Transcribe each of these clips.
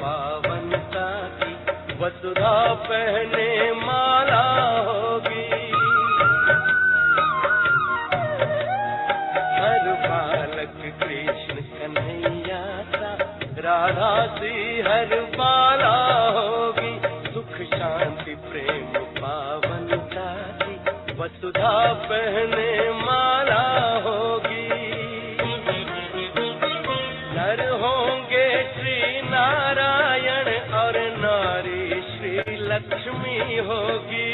पावनता की वसुधा पहने माला होगी। हर बालक कृष्ण कन्हैया सा राधा सी हर बाला होगी। सुख शांति प्रेम पावनता की वसुधा पहने माला होगी। नर होंगे श्री नारायण और नारी श्री लक्ष्मी होगी।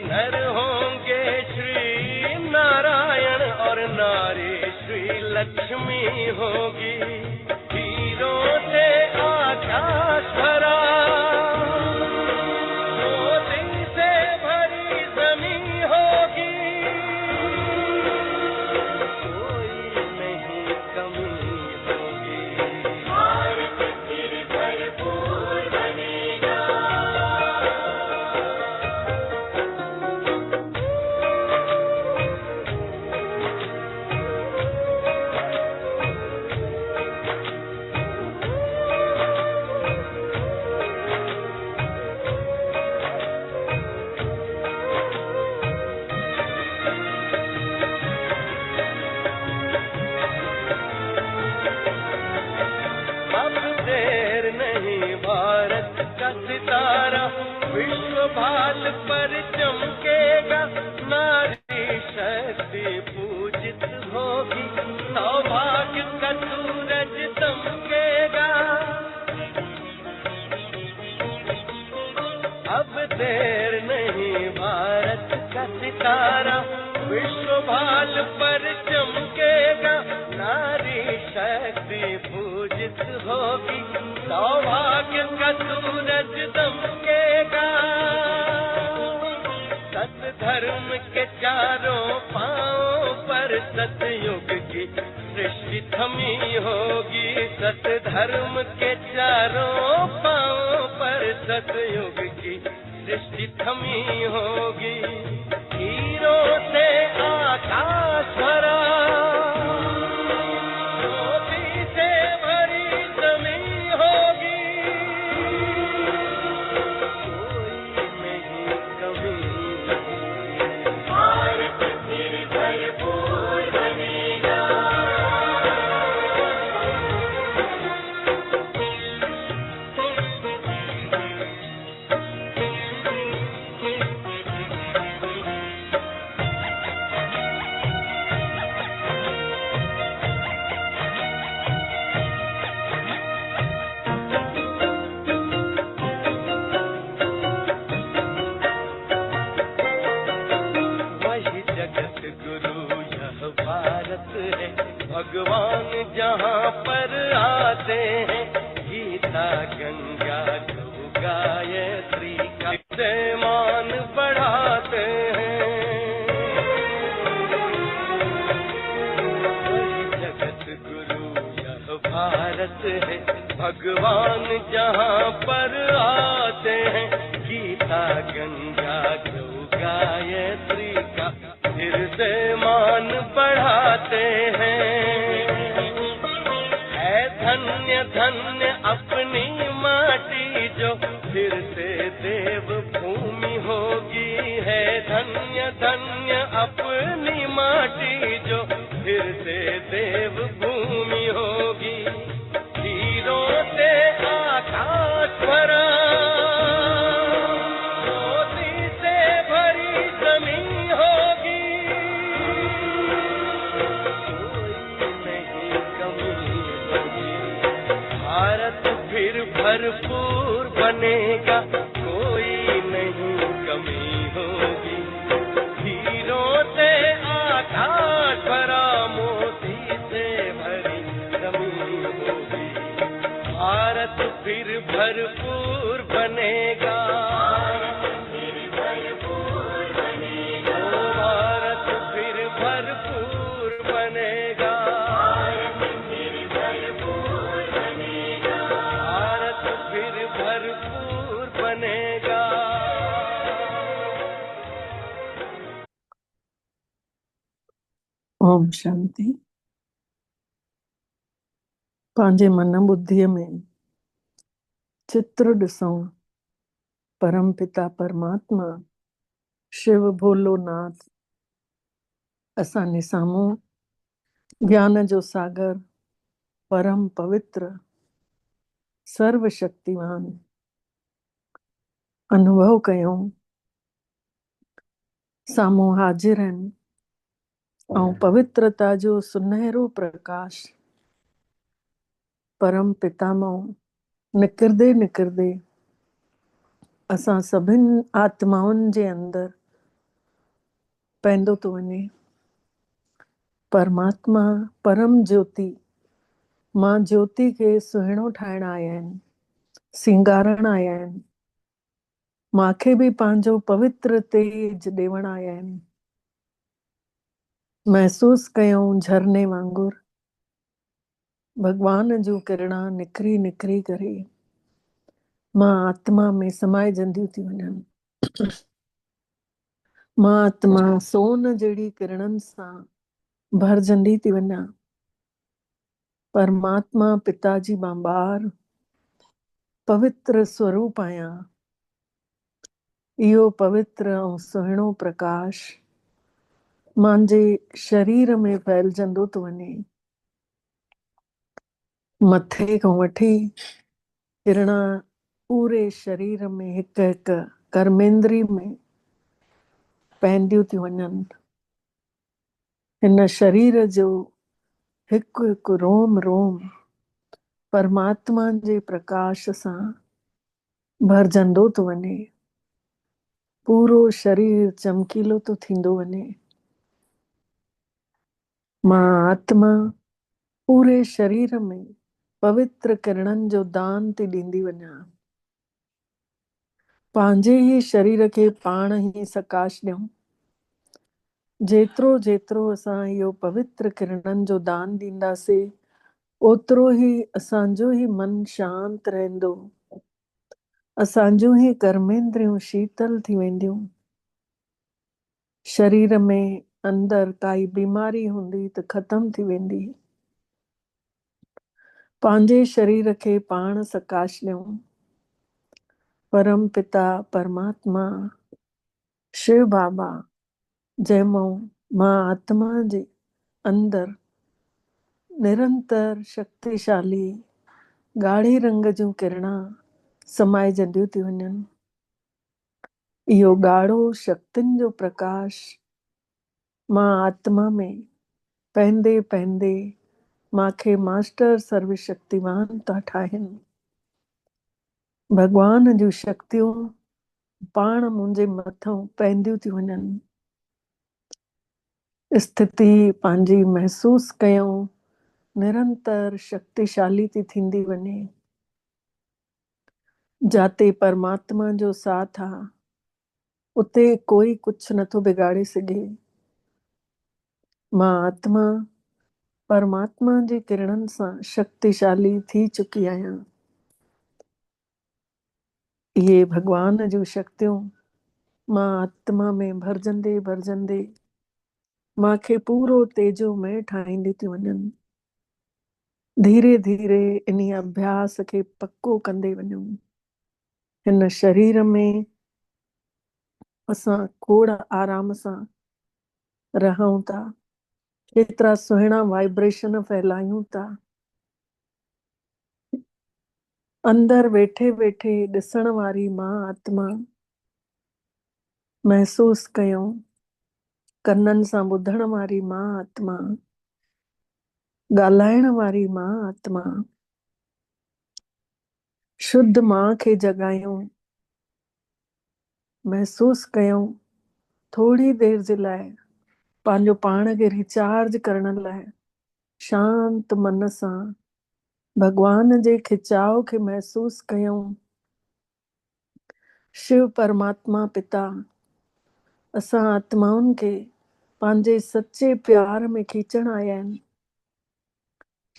नर होंगे श्री नारायण और नारी श्री लक्ष्मी होगी। हीरों से आकाश भरा, मोती से भरी जमीन होगी। कोई नहीं कमी होगी। भारत फिर भरपूर बनेगा। अब देर नहीं भारत का सितारा विश्व भाल पर चमकेगा। नारी शक्ति पूजित होगी, सौभाग्य का सूरज दमकेगा। अब देर नहीं भारत का सितारा विश्व भाल पर चमकेगा। नारी शक्ति पूजित होगी, सौभाग्य का सूरज दमकेगा। सत धर्म के चारों पांव पर सतयुग की सृष्टि थमी होगी। सत धर्म के चारों पांव पर सतयुग की सृष्टि थमी होगी। हीरों से आकाश भरा, मोती से भरी जमीन होगी। कोई नहीं कमी होगी। भारत फिर भरपूर बनेगा। वही जगत गुरु यह भारत है, भगवान जहाँ पर आते हैं। गीता गंगा गौ गायत्री का मान बढ़ाते हैं। वही जगत गुरु यह भारत है, भगवान जहाँ पर आते हैं। गीता गंगा गौ गायत्री का फिर से मान बढ़ाते हैं। है धन्य धन्य अपनी माटी जो फिर से देव भूमि होगी। है धन्य धन्य अपनी माटी जो फिर से देव भूमि होगी। हीरों से आकाश भरा, मोती से भरी जमीन होगी। कोई नहीं कमी होगी। भारत फिर भरपूर बनेगा। कोई नहीं कमी होगी। हीरों से आकाश भरा, मोती से भरी जमीन होगी। भारत फिर भरपूर बनेगा। भारत फिर भरपूर बनेगा। भारत फिर भरपूर बनेगा। ओम शांति। पंहिंजे मन बुद्धीअ में चित्र ॾिसूं परम पिता परमात्मा शिव भोलोनाथ असांजे साम्हूं ज्ञान जो सागर परम पवित्र सर्वशक्तिवान अनुभव कयूं साम्हूं हाजिर आहिनि ऐं पवित्रता जो सुनहरो प्रकाश परम पिता मां निकिरंदे निकिरंदे असां सभिनि आत्माउनि जे अंदरि पवंदो थो वञे। परमात्मा परम ज्योति मां ज्योति खे सुहिणो ठाहिण आया आहिनि, सिंगारण आया आहिनि, मूंखे बि पंहिंजो पवित्र तेज ॾेवण आया आहिनि। महसूस कयूं झरने वांगुरु भगवान जूं किरणा निकिरी निकिरी करे मां आत्मा में समाइजंदियूं थी वञनि। मां आत्मा सोन जहिड़ी किरणनि सां भरजंदी थी वञा। परमात्मा पिता जी मां ॿार पवित्र स्वरूप आहियां। इहो पवित्र ऐं सुहिणो प्रकाश मुंहिंजे शरीर में फैलजंदो थो वञे। मथे खां वठी किरणा पूरे शरीर में हिकु हिकु कर्मेंद्री में पवंदियूं थी वञनि। हिन शरीर जो हिकु हिकु रोम रोम परमात्मा जे प्रकाश सां भरजंदो थो वञे। पूरो शरीर चमकीलो थो थींदो वञे। मां आत्मा पूरे शरीर में पवित्र किरणनि जो दान थी ॾींदी वञा। पंहिंजे ई शरीर खे पाण ई सकाश ॾियूं। जेतिरो जेतिरो असां इहो पवित्र किरणनि जो दान ॾींदासीं ओतिरो ई असांजो ई मन शांत रहंदो। असांजूं ई कर्मेंद्रियूं शीतल थी वेंदियूं। शरीर में अंदर काई बीमारी हूंदी त ख़तम थी वेंदी। पंहिंजे शरीर खे पाण सकाश ॾियूं। परम पिता परमात्मा शिव बाबा जंहिंमां मां आत्मा जे अंदर निरंतर शक्तिशाली ॻाढ़े रंग जूं किरणा समाइजंदियूं थी वञनि। इहो ॻाढ़ो शक्तियुनि जो प्रकाश मां आत्मा में पहंदे पहंदे मूंखे मास्टर सर्वशक्तिवान था ठाहिनि। भगवान जूं शक्तियूं पाण मुंहिंजे मथां पवंदियूं थी वञनि। स्थिति पंहिंजी महसूस कयूं निरंतर शक्तिशाली थी थींदी वञे। जाते परमात्मा जो साथ आहे उते कोई कुझु नथो बिगाड़े सघे। मां आत्मा परमात्मा जी किरणनि सां शक्तिशाली थी चुकी आहियां। इहे भगवान जूं शक्तियूं मां आत्मा में भरजंदे भरजंदे मूंखे पूरो तेजोमय ठाहींदी थी वञनि। धीरे धीरे इन अभ्यास खे पक्को कंदे वञूं। हिन शरीर में असां खोड़ आराम सां रहूं था। केतिरा सुहिणा वाइब्रेशन फैलायूं था। अंदर वेठे वेठे ॾिसण वारी मां आत्मा महसूस कयूं। कननि सां ॿुधण वारी मां आत्मा, ॻाल्हाइण वारी मां आत्मा, शुद्ध मां खे जगायूं। महसूस कयूं थोड़ी देर जे लाइ पंहिंजो पाण खे रिचार्ज करण लाइ शांत मन सां भगवान जे खिचाव खे महसूस कयूं। शिव परमात्मा पिता असां आत्माउनि खे पंहिंजे सच्चे प्यार में खींचण आया आहिनि।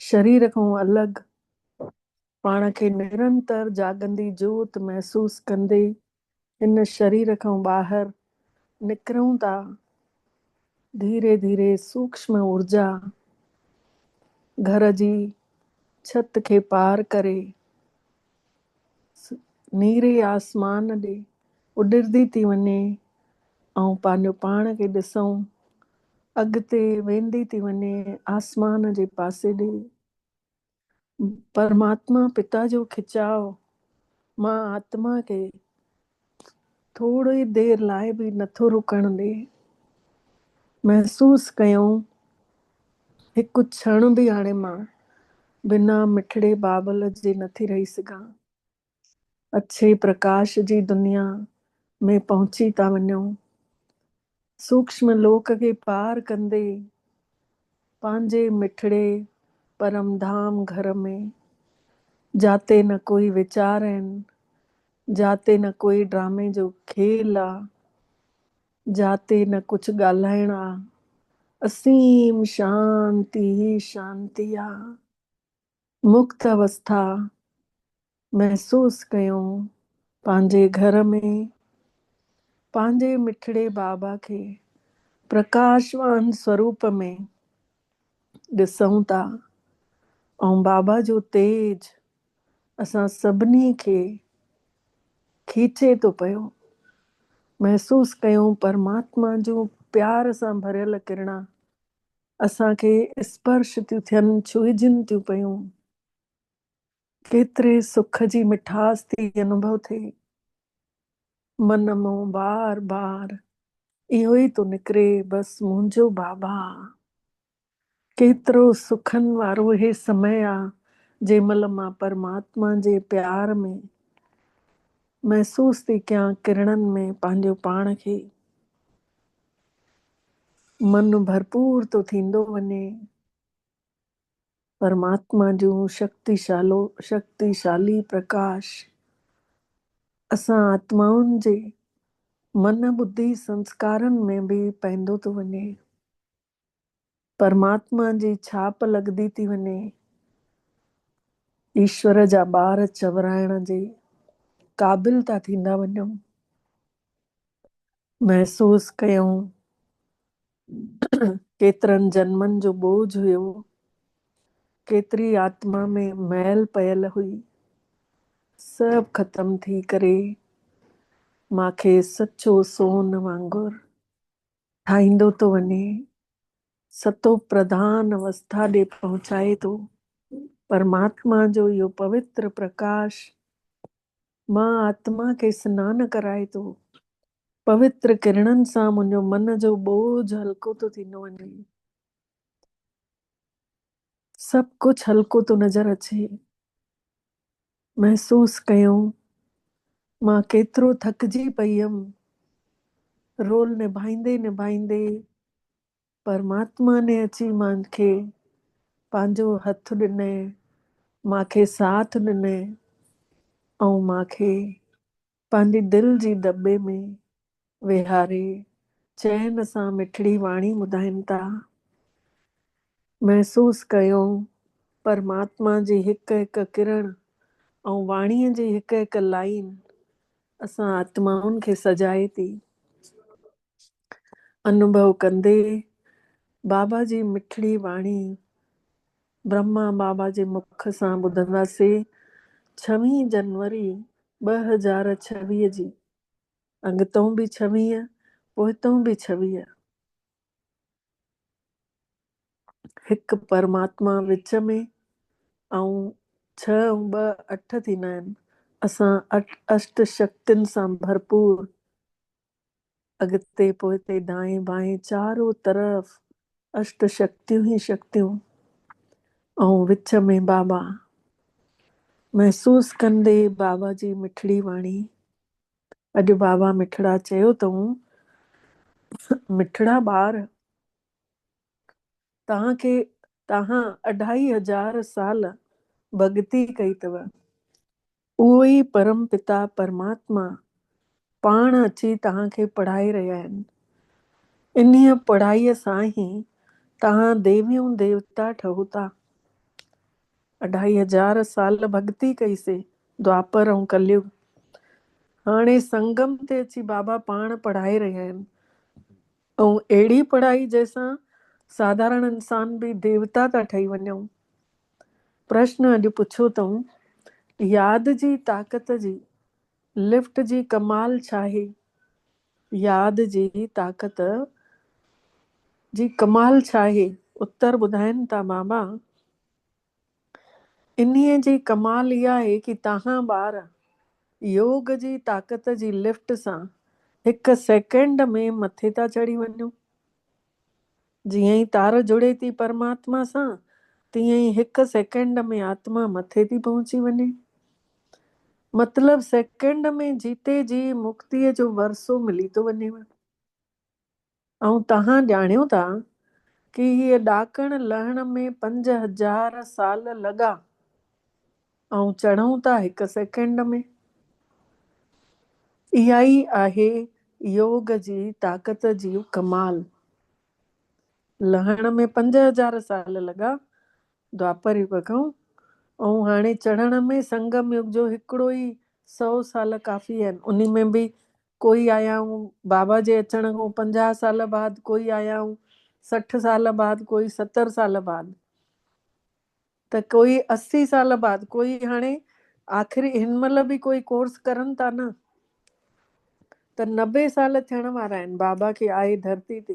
शरीर खां अलॻि पाण खे निरंतर जागंदी जोत महसूस कंदे हिन शरीर खां ॿाहिरि निकिरूं था। धीरे धीरे सूक्ष्म ऊर्जा घर जी छत खे पार करे नीरे आसमान ॾे उॾरंदी थी वञे ऐं पंहिंजो पाण खे ॾिसूं अॻिते वेंदी थी वञे आसमान जे पासे ॾे। परमात्मा पिता जो खिचाव मां आत्मा खे थोड़ी देर लाइ बि नथो रुकण ॾे। महसूस कयूं हिकु क्षण बि हाणे मां बिना मिठड़े बाबल जे नथी रही सघां। अच्छे प्रकाश जी दुनिया में पहुची था वञूं। सूक्ष्म लोक खे पार कंदे पंहिंजे मिठड़े परम धाम घर में, जाते न कोई विचार आहिनि, जाते न कोई ड्रामे जो खेल आहे, जाते न कुछ ॻाल्हाइण आहे, असीम शांति ही शांति आहे। मुक्त अवस्था महसूस कयूं पंहिंजे घर में पंहिंजे मिठड़े बाबा खे प्रकाशवान स्वरूप में ॾिसूं था ऐं बाबा जो तेज असां सभिनी खे खीचे थो पियो। महसूस कयूं परमात्मा जो प्यार सां भरियल किरणा असांखे स्पर्श थियूं थियनि, छुइजनि थियूं पियूं। केतिरे सुख जी मिठास थी अनुभव थिए। मन मां बार बार इहो ई थो निकिरे, बसि मुंहिंजो बाबा। केतिरो सुखनि वारो हे समय आहे जंहिं महिल मां परमात्मा जे प्यार में महसूस थी कयां, किरणनि में पंहिंजो पाण खे। मन भरपूर तो थींदो वञे परमात्मा जो शक्तिशाली प्रकाश असां आत्माउनि जे मन बुद्धि संस्कारनि में बि पवंदो थो वञे। परमात्मा जी छाप लॻंदी थी वञे। ईश्वर जा ॿार चवराइण जे क़ाबिल था थींदा वञूं। महसूस कयूं केतिरनि जन्मनि जो बोझ हुयो, केतिरी आत्मा में मैल पयल हुई, सभु ख़त्म थी करे मांखे सचो सोन वांगुरु ठाहींदो थो वञे। सतो प्रधान अवस्था ॾे पहुचाए थो। परमात्मा जो इहो पवित्र प्रकाश मां आत्मा खे सनानु कराए थो। पवित्र किरणनि सां मुंहिंजो मन जो बोझ हल्को थो थींदो वञे। सभु कुछ हल्को थो नज़र अचे। महसूस कयूं मां केतिरो थकिजी पई हुयमि। रोल निभाईंदे निभाईंदे परमात्मा ने अची मांखे पंहिंजो हथ ॾिनई, मांखे साथ ॾिनई ऐं मांखे पंहिंजी दिलि जी दॿे में वेहारे चैन सां मिठड़ी वाणी ॿुधाइनि था। महसूस कयूं परमात्मा जी हिकु हिकु किरण ऐं वाणीअ जी हिकु हिकु लाइन असां आत्माउनि खे सजाए थी। अनुभव कंदे बाबा जी मिठड़ी वाणी ब्रह्मा बाबा जे मुख सां ॿुधंदासीं। 26 जनवरी 2026 जी, अॻितों बि 26, पोइतों बि 26। हिकु परमात्मा विच में ऐं 6 ऐं 2 8 थींदा आहिनि। असां अष्ट शक्तियुनि सां भरपूर अॻिते पोइते दाएं बाएं चारों तरफ़ अष्ट शक्तियूं ही शक्तियूं ऐं विच में बाबा। महसूस कंदे बाबा जी मिठड़ी वाणी। अॼु बाबा मिठड़ा चयो अथऊं, मिठड़ा ॿार तव्हां 2500 साल भॻती कई अथव। उहो ई परम पिता परमात्मा पाण अची तव्हांखे पढ़ाए रहिया आहिनि। इन्हीअ पढ़ाईअ सां ई तव्हां देवियूं देवता ठहो था। 2500 साल भॻती कईसीं द्वापर ऐं कलयुग। हाणे संगम ते अची बाबा पाण पढ़ाए रहिया आहिनि ऐं अहिड़ी पढ़ाई जंहिंसां साधारण इंसान बि देवता था ठही वञूं। प्रश्न अॼु पुछो अथऊं याद जी ताक़त जी लिफ्ट जी कमाल छा आहे? याद जी ताक़त जी कमाल छा आहे? उत्तर ॿुधाइनि था बाबा। इन्हीअ जी कमाल इहा आहे कि तव्हां ॿार योग जी ताक़त जी लिफ्ट सां 1 सेकेंड में मथे था चढ़ी वञो। जीअं ई तार जुड़े थी परमात्मा सां, तीअं ई 1 सेकेंड में आत्मा मथे थी पहुची वञे। मतलब सेकेंड में जीते जी मुक्तिअ जो वरसो मिली थो वञेव। ऐं तव्हां ॼाणियो था कि हीअ ॾाकण लहण में 5000 साल लॻा ऐं चढ़ूं था 1 सेकेंड में। इहा ई आहे योग जी ताक़त जी कमाल। लहण में 5000 साल लॻा द्वापर युग खां, ऐं हाणे चढ़ण में संगम युग जो हिकिड़ो ई 100 साल काफ़ी आहिनि। उन में बि कोई आया आहियूं बाबा जे अचण खां 50 साल बाद, कोई आया आहियूं 60 साल बाद, कोई 70 साल बाद, त कोई 80 साल बाद, कोई हाणे आख़िरी हिन महिल बि कोई कोर्स करनि था न, त 90 साल थियण वारा आहिनि बाबा खे आए धरती ते।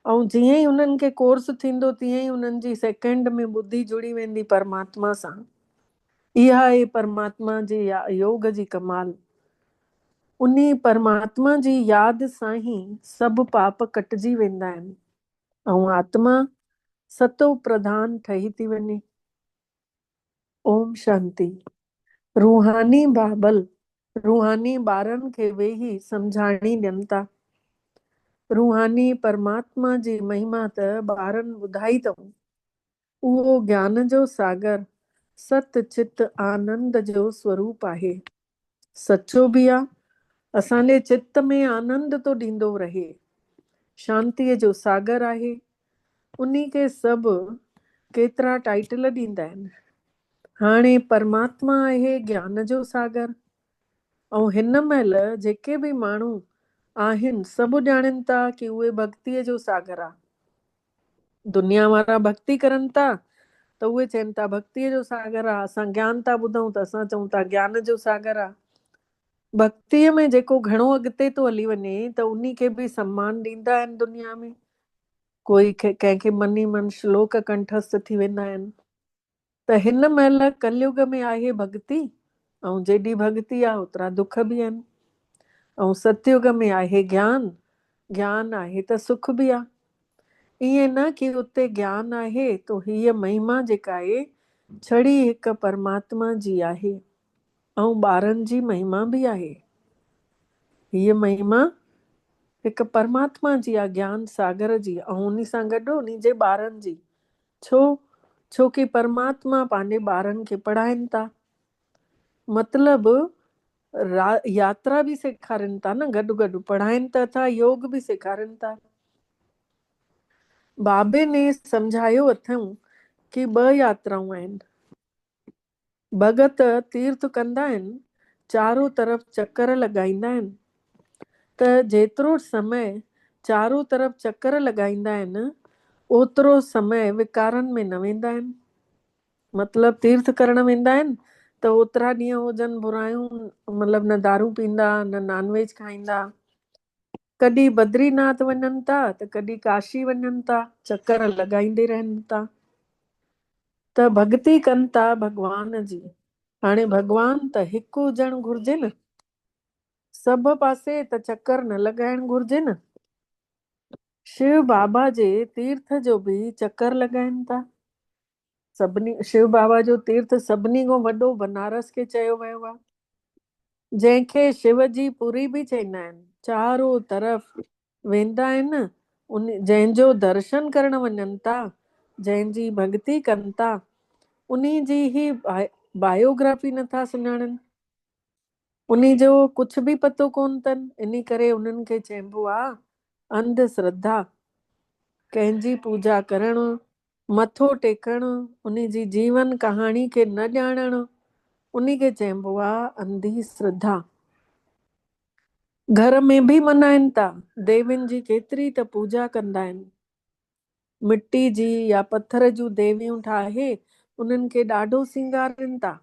ऐं जीअं ई उन्हनि खे कोर्स थींदो तीअं ई उन्हनि जी सेकेंड में ॿुद्धि जुड़ी वेंदी परमात्मा सां। इहा आहे परमात्मा जी योग जी कमाल। उन्ही परमात्मा जी यादि सां ई सभु पाप कटिजी वेंदा आहिनि ऐं आत्मा सतो प्रधान ठही थी वञे। ओम शांति। रूहानी बाबल रूहानी ॿारनि खे वेही सम्झाणी ॾियनि था। रूहानी परमात्मा जी महिमा त ॿारनि ॿुधाई अथऊं। उहो ज्ञान जो सागर सत चित आनंद जो स्वरूप आहे। सचो बि आहे। असांजे चित्त में आनंद तो ॾींदो रहे। शांतीअ जो सागर आहे। उन्ही खे सभु केतिरा टाइटल ॾींदा आहिनि। हाणे परमात्मा आहे ज्ञान जो सागर। ऐं हिन महिल जेके बि माण्हू आहिनि सभु ॼाणनि था कि उहे भक्तीअ जो सागर आहे। दुनिया वारा भक्ति करनि था त उहे चवनि था भक्तीअ जो सागर आहे। असां ज्ञान था ॿुधूं त असां चऊं था ज्ञान जो सागर आहे। भक्तीअ में जेको घणो अॻिते थो हली वञे त उन्ही खे बि सम्मान ॾींदा आहिनि दुनिया में। कोई कंहिंखे मनी मन श्लोक कंठस्थ थी वेंदा आहिनि। त हिन महिल कलयुग में आहे भक्ति, ऐं जेॾी भक्ति आहे ओतिरा दुख बि आहिनि। ऐं सतयुग में आहे ज्ञान, ज्ञान आहे त सुख बि आहे। ईअं न कि उते ज्ञान आहे तो हीअ महिमा जेका आहे छड़ी हिकु परमात्मा जी आहे ऐं ॿारनि जी महिमा बि आहे। हीअ महिमा हिकु परमात्मा जी आहे, ज्ञान सागर जी, ऐं उन सां गॾु उन जे ॿारनि जी। छो कि परमात्मा पंहिंजे ॿारनि खे पढ़ाइनि था। मतलब यात्रा बि सेखारनि था न, गॾु गॾु पढ़ाइनि त था, योग बि सेखारनि था। बाबे ने सम्झायो अथऊं कि 2 यात्राऊं आहिनि। भगत तीर्थ कंदा आहिनि, चारों तरफ़ चक्कर लॻाईंदा आहिनि, त जेतिरो समय चारों तरफ़ चक्कर लॻाईंदा आहिनि ओतिरो समय विकारनि में न वेंदा आहिनि। मतलब तीर्थ करण वेंदा आहिनि त ओतिरा ॾींहं हुजनि बुरायूं, मतलब न दारू पींदा, न नॉनवेज खाईंदा। कॾहिं बद्रीनाथ वञनि था त कॾहिं काशी वञनि था, चक्कर लॻाईंदे रहनि था। त भक्ति कनि था भॻवान जी। हाणे भॻवान त हिकु हुजणु घुरिजे न, सभु पासे त चक्कर न लॻाइणु घुरिजे न। शिव बाबा जे तीर्थ जो बि चक्कर लॻाइनि था। सभिनी शिव बाबा जो तीर्थ सभिनी खां वॾो बनारस खे चयो वियो आहे, जंहिंखे शिव जी पुरी बि चवंदा आहिनि। चारों तरफ़ वेंदा आहिनि, जंहिंजो दर्शन करण वञनि था, जंहिंजी भक्ति कनि था, उन्ही जी ही बायोग्राफी नथा सुञाणनि। उन्ही जो कुझु बि पतो कोन अथनि। इन करे उन्हनि खे चइबो आहे अंधश्रद्धा। कंहिंजी पूजा करणु, मथो टेकणु, उन जी जीवन कहाणी खे न ॼाणणु, उन खे चइबो आहे अंधी श्रद्धा। घर में बि मनाइनि था, देवियुनि जी केतिरी त पूजा कंदा आहिनि। मिट्टी जी या पत्थर जूं देवियूं ठाहे उन्हनि खे ॾाढो सिंगारनि था।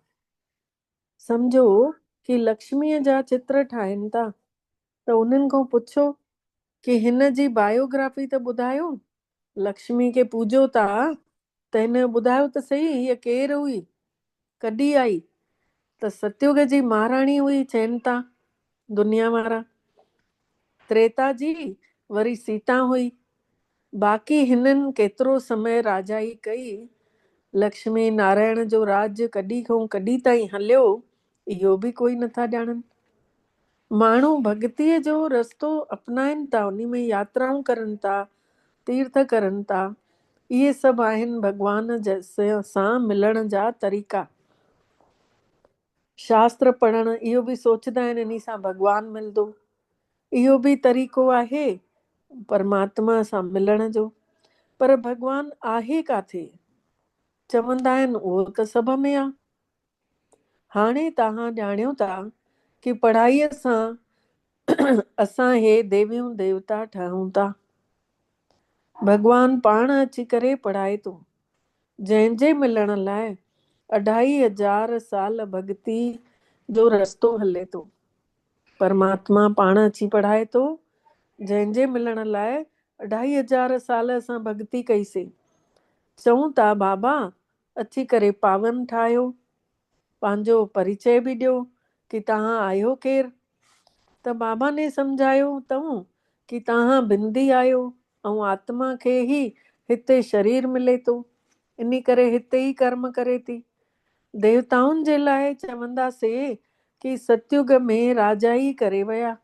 सम्झो कि लक्ष्मीअ जा चित्र ठाहिनि था, त उन्हनि खां पुछो कि हिन जी बायोग्राफी त ॿुधायो, लक्ष्मी खे पूॼो था त हिन जो ॿुधायो त सही, हीअ केरु हुई, कॾहिं आई? त सतयुग जी महाराणी हुई चइनि था दुनिया वारा। त्रेता जी वरी सीता हुई। बाक़ी हिननि केतिरो समय राजाई कई, लक्ष्मी नारायण जो राज्य कॾहिं खां कॾहिं ताईं हलियो, इहो बि कोई नथा ॼाणनि। माण्हू भक्तीअ जो रस्तो अपनाइनि था, उन में यात्राऊं करनि था, तीर्थ करनि था। इहे सभु आहिनि भॻवान सां मिलण जा तरीक़ा। शास्त्र पढ़णु, इहो बि सोचंदा आहिनि इन सां भॻवानु मिलंदो, इहो बि तरीक़ो आहे परमात्मा सां मिलण जो। पर भॻवानु आहे काथे? चवंदा आहिनि उहो त सभ में आहे। हाणे तव्हां ॼाणियो था कि पढ़ाईअ सां असां हे देवियूं देवता ठहूं था। भॻवानु पाण अची करे पढ़ाए थो। जंहिंजे मिलण लाइ 2500 साल भक्ति जो रस्तो हले थो। परमात्मा पाण अची पढ़ाए थो, जंहिंजे मिलण लाइ 2500 साल असां भक्ति कईसीं। चऊं था बाबा अची करे पावन ठाहियो, पंहिंजो परिचय बि ॾियो कि तव्हां आहियो केरु। त बाबा ने सम्झायो अथऊं कि तव्हां बिंदी आहियो ऐं आत्मा खे ई हिते शरीर मिले थो, इन करे हिते ई कर्म करे थी। देवताउनि जे लाइ चवंदासीं कि सतयुग में राजा ई करे विया।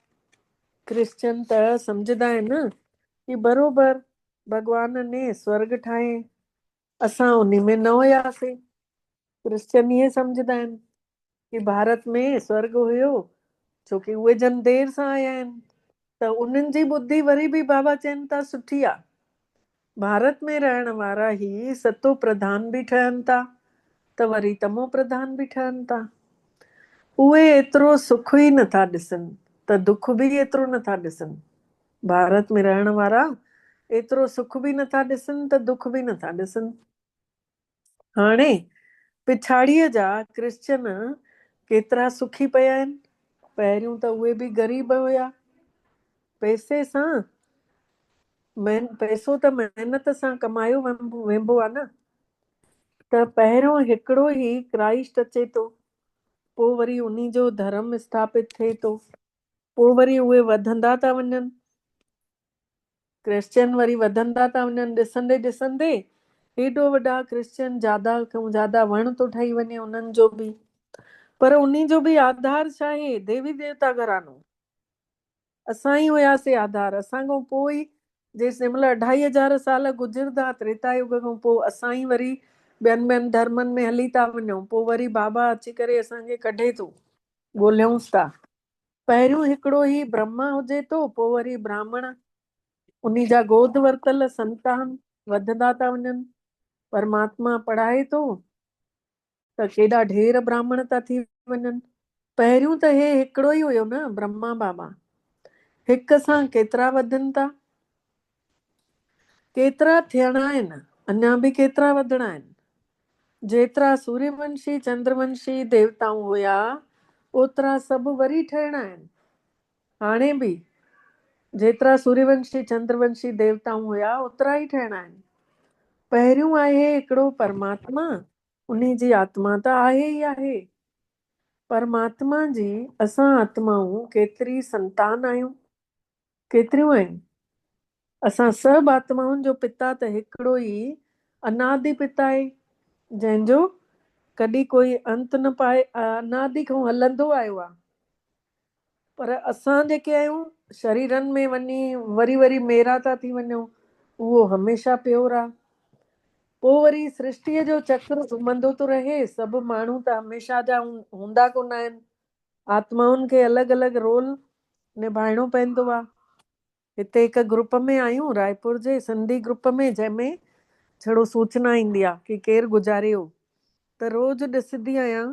क्रिश्चन त सम्झंदा आहिनि कि बरोबर भॻवान ने स्वर्ग ठाहे, असां उन में न हुयासीं। क्रिश्चन इहे सम्झंदा आहिनि कि भारत में स्वर्ग हुयो, छोकी उहे जन देर सां आया आहिनि। त उन्हनि जी ॿुधी वरी बि बाबा चइनि था सुठी आहे। भारत में रहण वारा ई सतो प्रधान बि ठहनि था, त वरी तमो प्रधान बि ठहनि था। उहे एतिरो सुख ई नथा ॾिसनि, त दुख बि एतिरो नथा ॾिसनि। भारत में रहण वारा एतिरो सुख बि नथा ॾिसनि, त दुख बि नथा ॾिसनि। हाणे पिछाड़ीअ जा क्रिश्चन केतिरा सुखी पिया आहिनि। पहिरियों त उहे बि ग़रीब हुया। पैसे सां पैसो त महिनत सां कमायो वेंबो आहे न। त पहिरियों हिकिड़ो ई क्राइस्ट अचे थो, पोइ वरी उन जो धर्म स्थापित थिए थो, पोइ वरी उहे वधंदा था वञनि। क्रिश्चियन वरी वधंदा था वञनि, ॾिसंदे ॾिसंदे हेॾो वॾा क्रिश्चियन ज्यादा खां ज्यादा वण थो ठही वञे उन्हनि जो बि। पर उन जो बि आधार छा आहे? देवी देवता घरानो। असां ई हुयासीं आधार। असां खां पोइ ई जेसि महिल 2500 साल गुज़रंदा त्रेता युग खां पोइ, असां ई वरी ॿियनि धर्मनि में हली था वञूं। पोइ वरी बाबा अची करे असांखे कढे थो, ॻोल्हियूंसि था। पहिरियों हिकिड़ो ई ब्रह्मा हुजे थो, पोइ वरी ब्राह्मण, उन जा गोद वरतल संतान वधंदा था वञनि। परमात्मा पढ़ाए थो त केॾा ढेर ब्राह्मण था थी वञनि। पहिरियों त हे हिकिड़ो ई हुयो न, ब्रह्मा बाबा। हिक सां केतिरा वधनि था, केतिरा थियणा आहिनि, अञा बि केतिरा वधणा आहिनि। जेतिरा सूर्यवंशी चंद्रवंशी देवताऊं हुया, ओतिरा सभु वरी ठहिणा आहिनि। हाणे बि जेतिरा सूर्यवंशी चंद्रवंशी देवताऊं हुया, ओतिरा ई ठहिणा आहिनि। पहिरियों आहे हिकिड़ो परमात्मा, उन जी आत्मा त आहे ई आहे। परमात्मा जी असां आत्माऊं केतिरी संतान आहियूं, केतिरियूं आहिनि। असां सभु आत्माउनि जो पिता त हिकिड़ो ई अनादि पिता आहे, जंहिंजो कॾहिं कोई अंत न पाए, अनादि खां हलंदो आयो आहे। पर असां जेके आहियूं शरीरनि में वञी वरी वरी मेरा था थी वञूं, उहो हमेशह प्योर आहे। पोइ वरी सृष्टिअ जो चक्र घुमंदो थो रहे। सभु माण्हू त हमेशह जा हूंदा कोन आहिनि। आत्माउनि खे अलॻि अलॻि रोल निभाइणो पवंदो आहे। हिते हिकु ग्रुप में आहियूं, रायपुर जे सिंधी ग्रुप में, जंहिंमें छड़ो सूचना ईंदी आहे कि केरु गुज़ारियो। त रोज़ु ॾिसंदी आहियां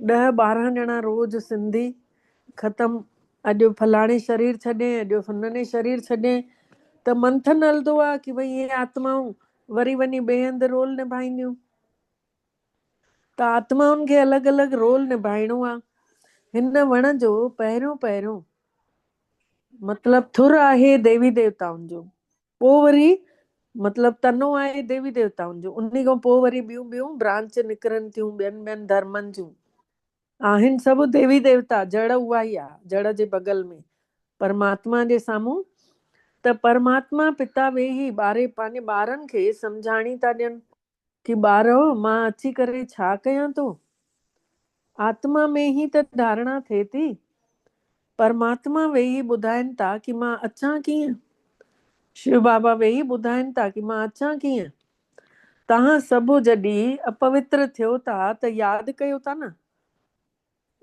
10-12 ॼणा रोज़ु सिंधी ख़तमु। अॼु फलाणे शरीर छॾे, अॼु फलाणे शरीर छॾे। त मंथन हलंदो आहे कि भई इहे आत्माऊं वरी वञी ॿिए हंधि रोल निभाईंदियूं। त आत्माउनि खे अलॻि अलॻि रोल निभाइणो आहे। हिन वण जो पहिरियों पहिरियों मतिलबु थुर आहे देवी देवताउनि जो, पोइ वरी मतिलबु तनो आहे देवी देवताउनि जो, उन खां पोइ वरी ॿियूं ॿियूं ब्रांच निकिरनि थियूं ॿियनि ॿियनि धर्मनि जूं। आहिनि सभु देवी देवता, जड़ उहा ई आहे, जड़ जे बगल में परमात्मा जे साम्हूं। त परमात्मा पिता वेही पंहिंजे ॿारनि खे सम्झाणी था ॾियनि कि ॿारो मां अची करे छा कयां थो। आत्मा में ही त धारणा थिए थी। परमात्मा वेही ॿुधाइनि था कि मां अचां कीअं। शिव बाबा वेही ॿुधाइनि था कि मां अचां कीअं। तव्हां सभु जॾहिं अपवित्र थियो था त यादि कयो था न,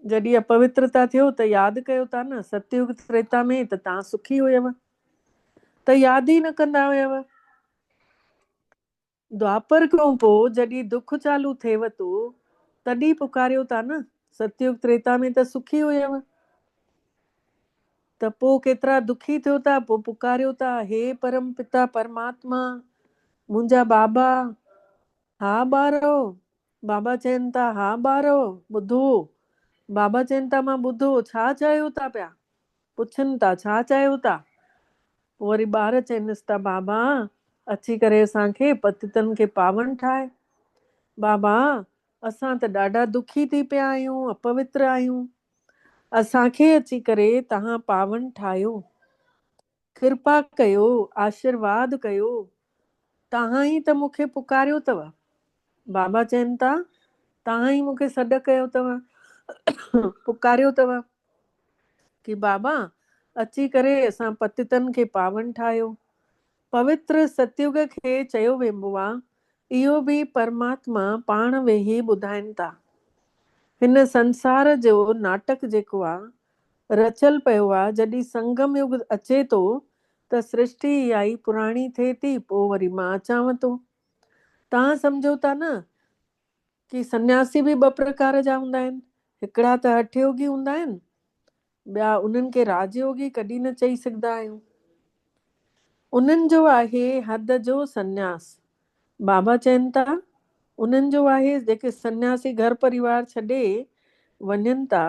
जॾहिं अपवित्रता थियो त यादि कयो था न। सतयुग त्रेता में त तव्हां सुखी हुयव, त यादि ई न कंदा हुयव। द्वापर खां पोइ जॾहिं दुख चालू थिएव थो तॾहिं पुकारियो था न। सतयुग त्रेता में त सुखी हुयव, त पोइ केतिरा दुखी थियो था, पोइ पुकारियो था, हे परम पिता परमात्मा मुंहिंजा बाबा, हा ॿारो। बाबा चवनि था हा ॿारो ॿुधो। बाबा चवनि था मां ॿुधो, छा चयो था पिया, पुछनि था छा चयो था। वरी ॿार चवनिसि था बाबा अची करे असांखे पतितनि खे पावन ठाहे। बाबा असां त ॾाढा दुखी थी पिया आहियूं, अपवित्र आहियूं, असांखे अची करे तव्हां पावन ठाहियो, कृपा कयो, आशीर्वाद कयो, तव्हां ई त मूंखे पुकारियो अथव। बाबा चवनि था तव्हां ई मूंखे सॾु कयो अथव, पुकारियो अथव कि बाबा अची करे असां पतितनि खे पावन ठाहियो। पवित्र सतयुग खे चयो वेंदो आहे, इहो बि परमात्मा पाण वेही ॿुधाइनि था। हिन संसार जो नाटक जेको आहे रचियल पियो आहे, जॾहिं संगम युग अचे थो त सृष्टि इहा ई पुराणी थिए थी, पोइ वरी मां अचांव थो। तव्हां सम्झो था न कि सन्यासी बि 2 प्रकार जा हूंदा आहिनि। हिकिड़ा त हठयोगी हूंदा आहिनि, ॿिया उन्हनि खे राजयोगी कॾहिं न चई सघंदा आहियूं। उन्हनि जो आहे हद जो सन्यास। बाबा चवनि था उन्हनि जो आहे जेके सन्यासी घर परिवार छॾे वञनि था,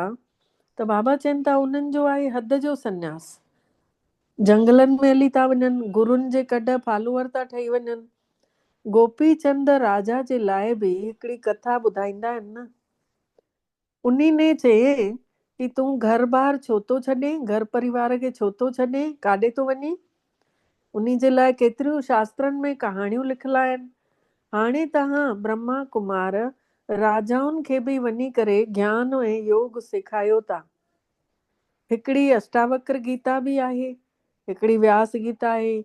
त बाबा चवनि था उन्हनि जो आहे हद जो सन्यास। जंगलनि में हली था वञनि, गुरुनि जे कॾ फॉलोअर था ठही वञनि। गोपी चंद राजा जे लाइ बि हिकिड़ी कथा ॿुधाईंदा आहिनि न। उन्ही ने चए कि तूं घर बार छो थो छॾे, घर परिवार खे छो थो छॾे, काॾे थो वञे। उन्ही जे लाइ केतिरियूं शास्त्रनि में कहाणियूं लिखियल आहिनि। हाणे तव्हां ब्रह्मा कुमार राजाउनि खे बि वञी करे ज्ञान ऐं योग सेखारियो था। हिकिड़ी अष्टावक्र गीता बि आहे, हिकिड़ी व्यास गीता आहे,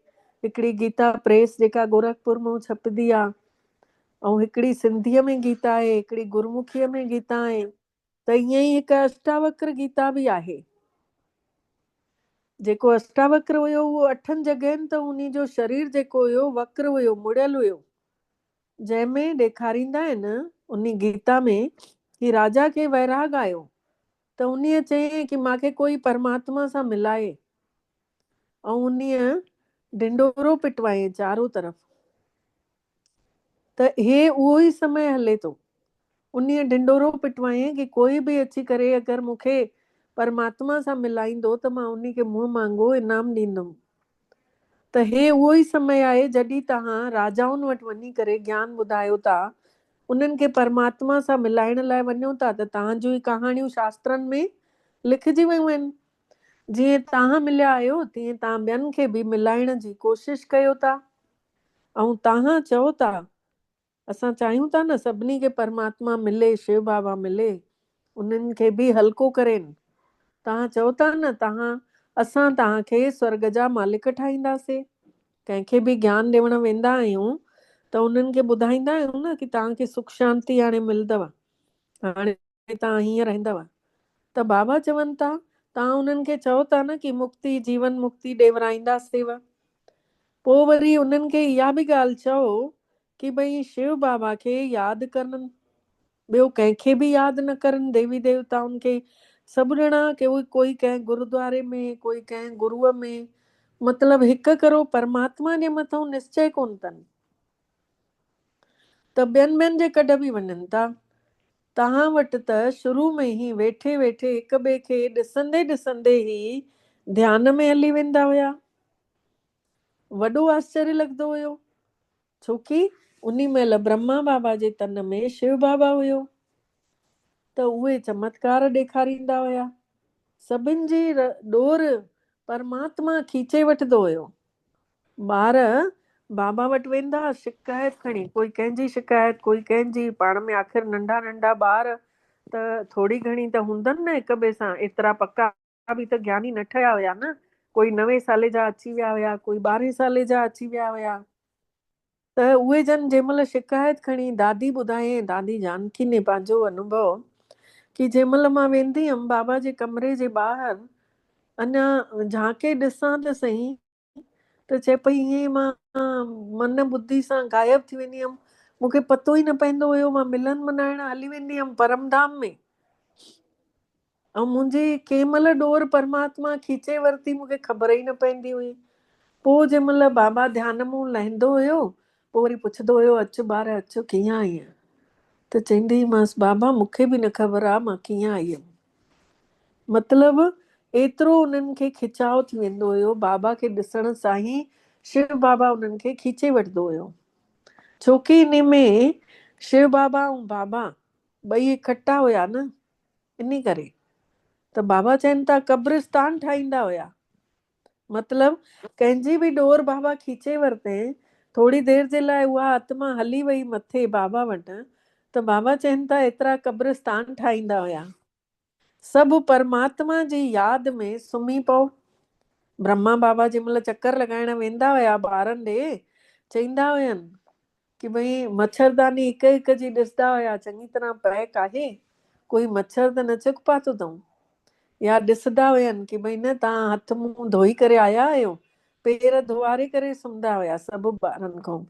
हिकिड़ी गीता प्रेस जेका गोरखपुर में छपंदी आहे, ऐं हिकिड़ी सिंधीअ में गीता आहे, हिकिड़ी गुरमुखीअ में गीता आहे। त ईअं ई हिकु अष्टावक्र गीता बि आहे। जेको अष्टावक्र हुयो उहो 8 जॻहियुनि त उन्ही जो शरीर जेको हुयो वक्र हुयो, मुड़ियल हुयो, जंहिंमें ॾेखारींदा आहिनि उन्ही गीता में कि राजा खे वैराग आयो त उन्हीअ चयईं कि मूंखे कोई परमात्मा सां मिलाए, ऐं उन्हीअ ढिंडोरो पिटवायईं चारों तरफ़। त हे उहो ई समय हले थो। उन्हीअ ढिंडोरो पिटवायईं कि कोई बि अची करे अगरि मूंखे परमात्मा सां मिलाईंदो त मां उन्ही खे मुंहुं मांगो इनाम ॾींदुमि। त हे उहो ई समय आहे जॾहिं तव्हां राजाउनि वटि वञी करे ज्ञान ॿुधायो था, उन्हनि खे परमात्मा सां मिलाइण लाइ वञो था, त तव्हांजूं ई कहाणियूं शास्त्रनि में लिखजी वियूं आहिनि। जीअं तव्हां मिलिया आहियो तीअं तव्हां ॿियनि खे बि मिलाइण जी कोशिशि कयो था। ऐं तव्हां चओ था, असां चाहियूं था न सभिनी खे परमात्मा मिले, शिव बाबा मिले, उन्हनि खे बि हल्को करेनि। तव्हां चओ था न असां तव्हांखे स्वर्ग जा मालिक ठाहींदासीं। कंहिंखे बि ज्ञान ॾियण वेंदा आहियूं त उन्हनि खे ॿुधाईंदा आहियूं न कि तव्हांखे सुख शांति हाणे मिलंदव, हाणे तव्हां हीअं रहंदव। त बाबा चवनि था तव्हां उन्हनि खे चओ था न कि मुक्ति, जीवन मुक्ति ॾेवराईंदासीं। पोइ वरी उन्हनि खे इहा बि ॻाल्हि चओ कि भई शिव बाबा खे यादि करनि, ॿियो कंहिंखे बि यादि न करनि, देवी देवताउनि खे। सभु ॼणा कोई कंहिं गुरुद्वारे में, कोई कंहिं गुरूअ में, मतिलबु हिकु करो परमात्मा जे मथां निश्चय कोन अथनि, त ॿियनि ॿियनि जे कॾ बि वञनि था। तव्हां वटि त शुरू में ई वेठे वेठे हिक ॿिए खे ॾिसंदे ॾिसंदे ई ध्यान में हली वेंदा हुया। वॾो आश्चर्य लॻंदो हुयो, छोकी उनी महिल ब्रह्मा बाबा जे तन में शिव बाबा हुयो, त उहे चमत्कार ॾेखारींदा हुया। सभिनि जी डोर परमात्मा खीचे वठंदो हुयो। ॿार बाबा वटि वेंदा शिकायत खणी, कोई कंहिंजी शिकायत, कोई कंहिंजी, पाण में आख़िर नंढा नंढा ॿार त थोड़ी घणी त हूंदनि न हिक ॿिए सां, एतिरा पक्का बि त ज्ञानी न ठहिया हुया न। कोई 9 साले जा अची विया हुया, कोई 12 साले जा अची विया हुया। त उहे जन जंहिंमहिल शिकायत खणी दादी ॿुधाए, दादी जानकी ने पंहिंजो अनुभव, कि जंहिंमहिल मां वेंदी हुअमि बाबा जे कमरे जे ॿाहिरि, अञा झांके ॾिसां त सही, त चए पई ईअं मां मन बुद्धि सां गायब थी वेंदी हुअमि, मूंखे पतो ई न पवंदो हुयो, मां मिलन मनाइण हली वेंदी हुअमि परमधाम में, ऐं मुंहिंजी कंहिं महिल डोर परमात्मा खीचे वरिती मूंखे ख़बर ई न पवंदी हुई। पोइ जंहिं महिल बाबा ध्यान मूं लहंदो हुयो, पोइ वरी पुछंदो हुयो, अचु ॿार अचु, कीअं आई आहीं? त चवंदी मांसि, बाबा मूंखे बि न ख़बर आहे मां कीअं आई हुयमि। मतिलबु एतिरो उन्हनि खे खिचाव थी वेंदो हुयो, बाबा खे ॾिसण सां ई शिव बाबा उन्हनि खे खीचे वठंदो हुयो। छोकी इन में शिव बाबा ऐं बाबा ॿई इकट्ठा हुया न, इन करे त बाबा चवनि था कब्रिस्तान ठाहींदा हुया। मतिलबु कंहिंजी बि डोर बाबा खीचे वरिते, थोड़ी देरि जे लाइ उहा आत्मा हली वई मथे बाबा वटि, त बाबा चवनि था एतिरा कब्रिस्तान ठाहींदा हुया। सभु परमात्मा जी यादि में सुम्ही पओ। ब्रह्मा बाबा जंहिं महिल चक्कर लॻाइण वेंदा हुया ॿारनि ॾे, चवंदा हुयनि कि भई मच्छरदानी हिक हिक जी ॾिसंदा हुया, चङी तरह पैक आहे, कोई मच्छर त न चिक पातो अथऊं। या ॾिसंदा हुयनि कि भई न तव्हां हथ मुंहुं धोई करे आया आहियो, पेर धोआरे करे सुम्हंदा हुया सभु ॿारनि खां।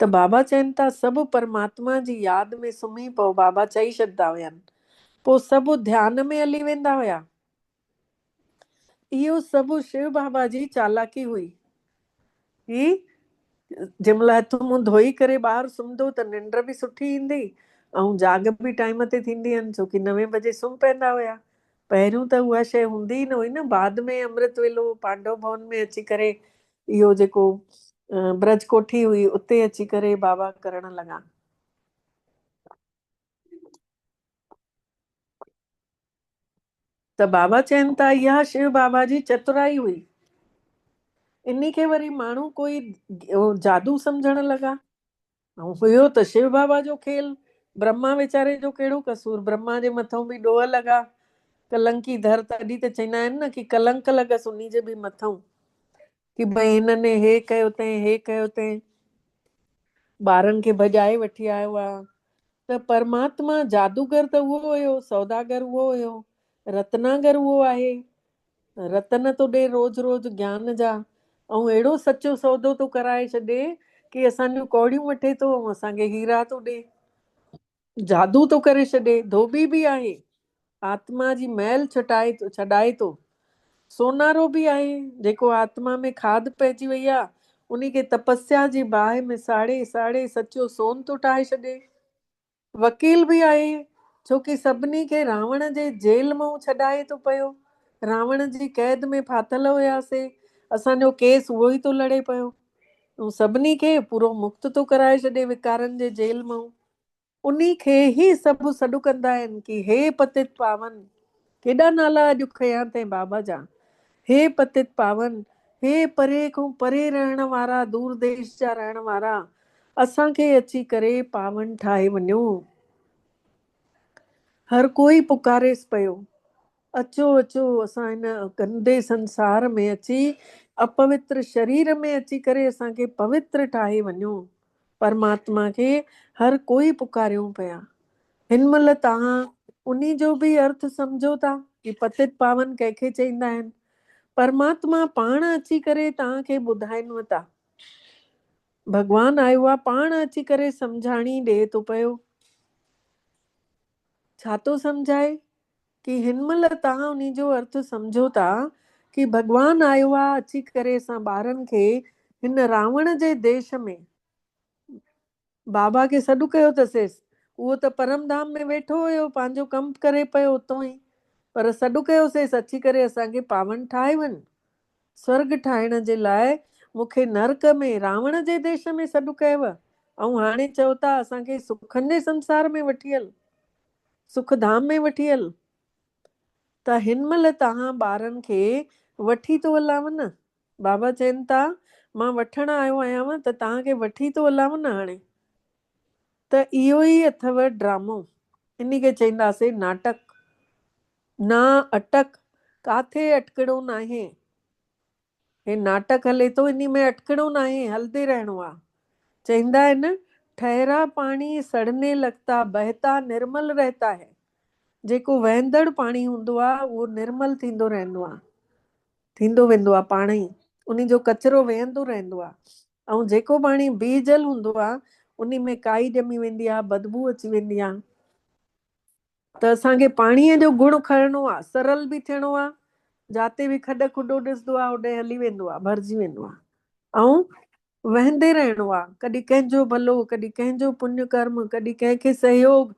त बाबा चवनि था सभु परमात्मा जी यादि में सुम्ही पओ, बाबा चई छॾंदा हुयनि। पोइ सभु ध्यान में हली वेंदा हुया। इहो सभु शिव बाबा जी चालाकी हुई। ही जंहिं महिल हथ मुंहुं धोई करे ॿार सुम्हंदो त निंड बि सुठी ईंदी, ऐं जाग बि टाइम ते थींदी आहिनि, छोकी 9 बजे सुम्ही पवंदा हुया। पहिरियों त उहा शइ हूंदी ई न हुई न। बाद में अमृत वेलो पांडव भवन में अची करे इहो जेको ब्रज कोठी हुई, उते अची करे बाबा करण लॻा। त बाबा चवनि था इहा शिव बाबा जी चतुराई हुई। इन खे वरी माण्हू कोई जादू सम्झण लॻा, ऐं हुयो त शिव बाबा जो खेल। ब्रह्मा वीचारे जो कहिड़ो कसूर, ब्रह्मा जे मथां बि ॾोह लॻा, कलंकी धर, तॾहिं त चवंदा आहिनि न कि कलंक लॻसि उन जे बि मथां, कि भई हिनने हे कयो अथईं, हे कयो अथईं, ॿारनि खे भॼाए वठी आयो आहे। त परमात्मा जादूगर त उहो हुयो, सौदागर उहो हुयो, रत्नागर उहो आहे, रतन थो ॾे रोज़ रोज़ ज्ञान जा, ऐं अहिड़ो सचो सौदो थो कराए छॾे कि असांजूं कौड़ियूं वठे थो ऐं असांखे हीरा थो ॾे, जादू थो करे छॾे। धोबी बि आहे, आत्मा जी मैल छॾाए थो। सोनारो बि आहे, जेको आत्मा में खाद पइजी वई आहे, उन खे तपस्या जी बाहि में साड़े साड़े सचो सोन थो ठाहे छॾे। वकील बि आहे, छोकी सभिनी खे रावण जे जेल मां छॾाए थो पियो। रावण जी कैद में फाथल हुयासीं, असांजो केस उहो ई थो लड़े पियो, ऐं सभिनी खे पूरो मुक्त थो कराए छॾे विकारनि जे जेल मां। उन्ही खे ई सभु सॾु कंदा आहिनि कि हे पतित पावन। केॾा नाला अॼु खयां अथई बाबा जा। हे पतित पावन, हे परे खां परे रहण वारा, दूर देश जा रहण वारा, असांखे अची करे पावन ठाहे वञो। हर कोई पुकारेसि पियो, अचो अचो असां हिन गंदे संसार में अची, अपवित्र शरीर में अची करे असांखे पवित्र ठाहे वञो। परमात्मा खे हर कोई पुकारियूं पिया। हिन महिल तव्हां उन्ही जो बि अर्थ सम्झो था कि पतित पावन कंहिंखे चवंदा आहिनि। परमात्मा पाण अची करे तव्हांखे ॿुधाइनि था। भॻवानु आयो आहे, पाण अची करे सम्झाणी ॾे थो पियो। छा थो सम्झाए? कि हिन महिल तव्हां उन जो अर्थ सम्झो था कि भॻवानु आयो आहे अची करे असां ॿारनि खे हिन रावण जे देश में, बाबा खे सॾु कयो अथसि, उहो त परम धाम में वेठो हुयो, पंहिंजो कमु करे पियो उतो ई, पर सॾु कयोसीं अची करे असांखे पावन ठाहे वञ। स्वर्ग ठाहिण जे लाइ मूंखे नरक में रावण जे देश में सॾु कयव, ऐं हाणे चओ था असांखे सुखनि जे संसार में वठी हल, सुख धाम में वठी हल। त हिन महिल तव्हां ॿारनि खे वठी थो हलांव न, बाबा चवनि था मां वठण आयो आहियां त तव्हांखे वठी थो हलांव न हाणे। त इहो ई अथव ड्रामो, इन खे चईंदासीं नाटक। ना अटक, काथे अटकणो न आहे। हे नाटक हले थो, इन में अटकणो न आहे, हलदे रहणो आहे। चईंदा आहिनि ठहरा पाणी सड़ने लगता बहता निर्मल रहता है। जेको वहंदड़ पाणी हूंदो आहे उहो निर्मल थींदो रहंदो आहे, थींदो वेंदो आहे पाण ई, उन जो कचिरो वेहंदो रहंदो आहे। ऐं जेको पाणी बीजल हूंदो आहे उन में काई ॼमी वेंदी आहे, बदबू अची वेंदी आहे। त असांखे पाणीअ जो गुण खणणो आहे, सरल बि थियणो आहे, जाते बि खॾ खुॾो ॾिसंदो आहे होॾे हली वेंदो आहे, भरिजी वेंदो आहे। ऐं वहंदे रहणो आहे, कॾहिं कंहिंजो भलो, कॾहिं कंहिंजो पुण्य कर्म, कॾहिं कंहिंखे सहयोग,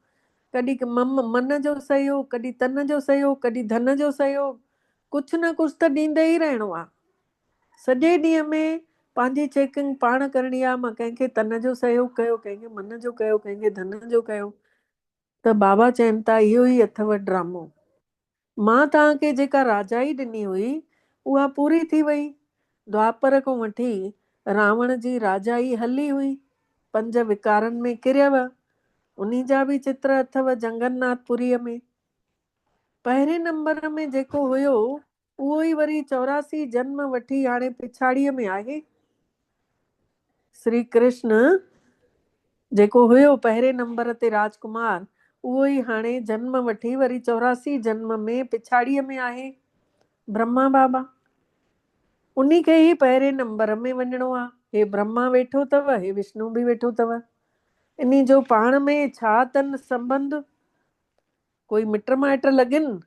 कॾहिं मन जो सहयोग, कॾहिं तन जो सहयोग, कॾहिं धन जो सहयोग, कुझु न कुझु त ॾींदे ई रहणो आहे। सॼे ॾींहं में पंहिंजी चेकिंग पाण करणी आहे, मां कंहिंखे तन जो सहयोग कयो, कंहिंखे मन जो कयो, कंहिंखे धन जो कयो। त बाबा चवनि था इहो ई अथव ड्रामो। मां तव्हांखे जेका राजाई ॾिनी हुई उहा पूरी थी वई। द्वापर खां वठी रावण जी राजाई हली हुई, 5 विकारनि में किरियव, उन्ही जा बि चित्र अथव जगन्नाथपुरीअ में। पहिरें नंबर में जेको हुयो उहो ई वरी 84 जन्म वठी हाणे पिछाड़ीअ में आहे। श्री कृष्ण जेको हुयो पहिरें नंबर ते राजकुमार, उहो ई हाणे जन्म वठी वरी 84 जन्म में पिछाड़ीअ में आहे ब्रह्मा बाबा। उन्ही खे ई पहिरें नंबर में वञिणो आहे। हे ब्रह्मा वेठो अथव, हे विष्णु बि वेठो अथव। इन्ही जो पाण में छा अथनि संबंध, कोई मिट माइट लॻनि,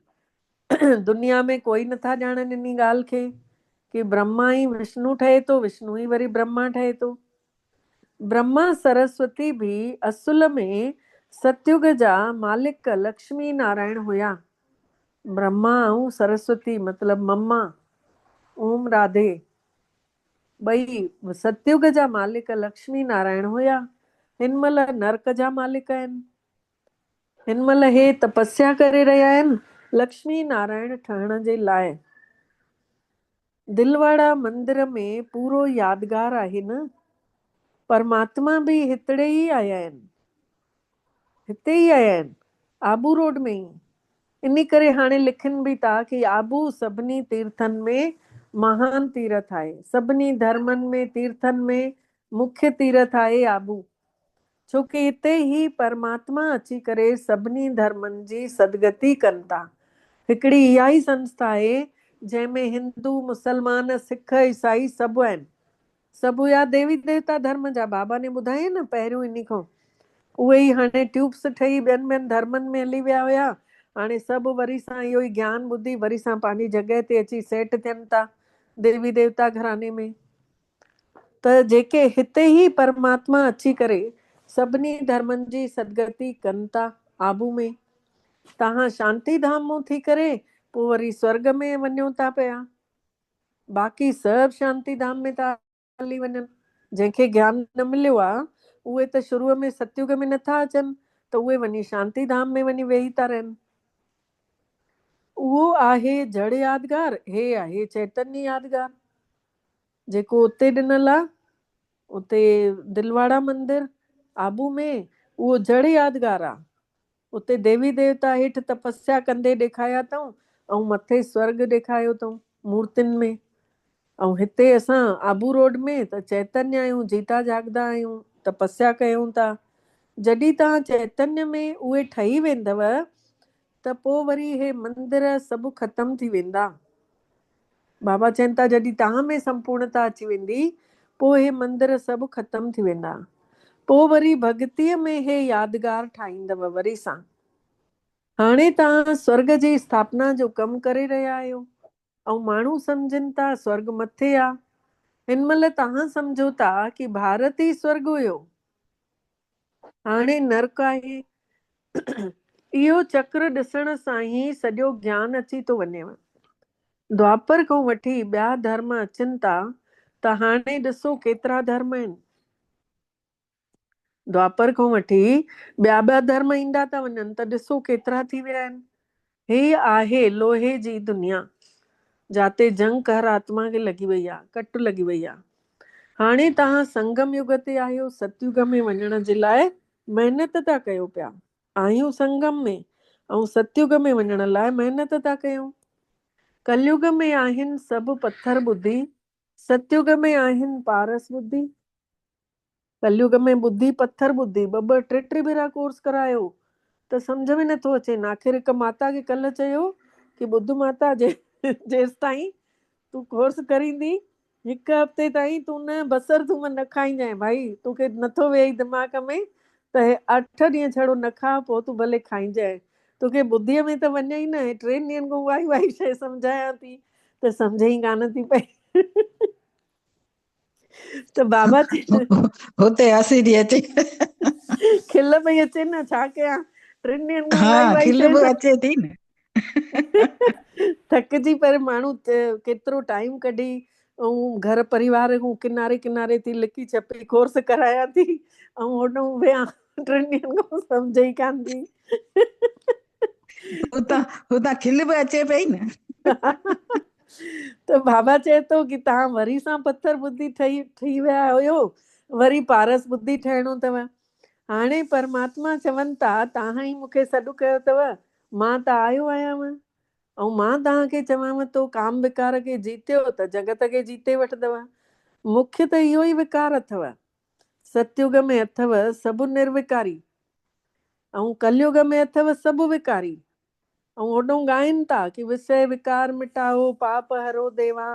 दुनिया में कोई नथा ॼाणनि इन ॻाल्हि खे कि ब्रह्मा ई विष्णु ठहे थो, विष्णु ई वरी ब्रह्मा ठहे थो। ब्रह्मा सरस्वती भी असुल में सतयुग जा मालिक लक्ष्मी नारायण हुया। ब्रह्मा ऐं सरस्वती मतलब मम्मा ओम राधे, ॿई सतयुग जा मालिक लक्ष्मी नारायण हुया। हिन महिल नरक जा मालिक आहिनि। हिन महिल हे तपस्या करे रहिया आहिनि लक्ष्मी नारायण ठहण जे लाइ। दिलवाड़ा मंदिर में पूरो यादगार आहे न, परमात्मा भी हितड़े ई आया आहिनि, हिते ई आया आहिनि, आबू रोड में ई। इन करे हाणे लिखनि बि था कि आबू सभिनी तीर्थनि में महान तीर्थ आहे, सभिनी धर्मनि में तीर्थनि में मुख्य तीर्थ आहे आबू। छोकि हिते ई परमात्मा अची करे सभिनी धर्मनि जी सदगति कनि था। हिकिड़ी इहा ई संस्था आहे जंहिंमें हिंदू, मुसलमान, सिख, ईसाई सभु आहिनि। सभु या देवी देवता धर्म जा, बाबा ने ॿुधाए न पहिरियों इन खां। उहे ई हाणे ट्यूब्स ठही ॿियनि धर्मनि में हली विया हुया, हाणे सभु वरी सां इहो ई ज्ञान ॿुधी वरी सां पंहिंजी जॻह ते अची सेट थियनि था देवी देवता घराने में। त जेके हिते ई परमात्मा अची करे सभिनी धर्मनि जी सदगति कनि था आबू में। तव्हां शांति धाम मां थी करे पोइ वरी स्वर्ग में वञो था पिया, बाक़ी सभु शांति धाम में था हली वञनि। जंहिंखे ज्ञान न मिलियो आहे उहे त शुरूअ में सतयुग में नथा अचनि, त उहे वञी शांति धाम में वञी वेही था रहनि। उहो आहे जड़ यादगार, हे आहे चैतन्य यादगार। जेको उते ॾिनल आहे, उते दिलवाड़ा मंदिर आबू में, उहो जड़ यादगार आहे। उते देवी देवता हेठि तपस्या कंदे ॾेखारिया अथऊं ऐं मथे स्वर्ग ॾेखारियो अथऊं मूर्तियुनि में। ऐं हिते असां आबू रोड में त चैतन्य आहियूं, जीता जागदा आहियूं, तपस्या कयूं था। जॾहिं तव्हां चैतन्य में उहे ठही वेंदव त पोइ वरी हे मंदिर सभु ख़तम थी वेंदा। बाबा चवनि था जॾहिं तव्हां में संपूर्णता अची वेंदी पोइ हे मंदिर सभु ख़तम थी वेंदा। पोइ वरी भक्तीअ में हे यादगार ठाहींदव वरी सां। हाणे तव्हां स्वर्ग जी स्थापना जो कमु करे रहिया आहियो ऐं माण्हू सम्झनि था स्वर्ग मथे आहे। हिन महिल तव्हां सम्झो था कि भारत ई स्वर्ग हुयो, हाणे नर्क आहे। इहो चक्र ॾिसण सां ई सॼो ज्ञान अची थो वञेव। द्वापर खां वठी ॿिया धर्म अचनि था त हाणे ॾिसो केतिरा धर्म आहिनि। द्वापर खां वठी ॿिया धर्म ईंदा था वञनि त ॾिसो केतिरा थी विया आहिनि। हे आहे लोहे जी दुनिया, जाते जंग कर आत्मा खे लॻी वई आहे, कट लॻी वई आहे। हाणे तव्हां संगम युग ते आहियो, सतयुग में वञण जे लाइ महिनत था कयो पिया। आहियूं संगम में ऐं सतयुग में वञण लाइ महिनत था कयूं। कलयुग में आहिनि सभु पत्थर बुद्धि, सतयुग में आहिनि पारस बुद्धि। कलयुग में बुद्धि पत्थर बुद्धि, ॿ टे भेरा कोर्स करायो त सम्झ में नथो अचे। आख़िर हिकु माता खे कल्ह चयो कि ॿुध माता, जेसि ताईं तूं कोर्स करींदी, हिकु हफ़्ते ताईं तूं न बसर थूम न खाईंजांइ भाई। तोखे नथो वेही दिमाग़ में त 8 ॾींहं छड़ो न खा, पोइ तूं भले खाईंजांइ। तोखे ॿुद्धीअ में त वञे ई न। 3 ॾींहंनि खां उहा शइ सम्झायां थी त सम्झ ई कान थी पई। त बाबा हुते हसी थी अचे। खिल पई अचे न, छा कयां। 3 ॾींहंनि खां हा, उहा खिल शइ बि अचे थी न। थकिजी पर माण्हू केतिरो टाइम कढी ऐं घर परिवार खां किनारे किनारे थी लिकी छपी कोर्स करायां थी ऐं होॾो विया 3 ॾींहंनि खां सम्झ ई कान थी। हुतां खिल बि अचे पई न। त बाबा चए थो कि तव्हां वरी सां पत्थर बुद्धि ठही विया हुयो, वरी पारस बुद्धि ठहिणो अथव। हाणे परमात्मा चवनि था तव्हां ई मूंखे सॾु कयो अथव, मां त आयो आयांव ऐं मां तव्हांखे चवांव थो काम विकार खे जीतियो त जगत खे जीते वठंदव। मुख्य त इहो ई विकार अथव। सतयुग में अथव सभु निर्विकारी ऐं कलयुग में अथव सभु विकारी। ऐं होॾो ॻाइनि था कि विषय विकार मिटाओ पाप हरो देवा।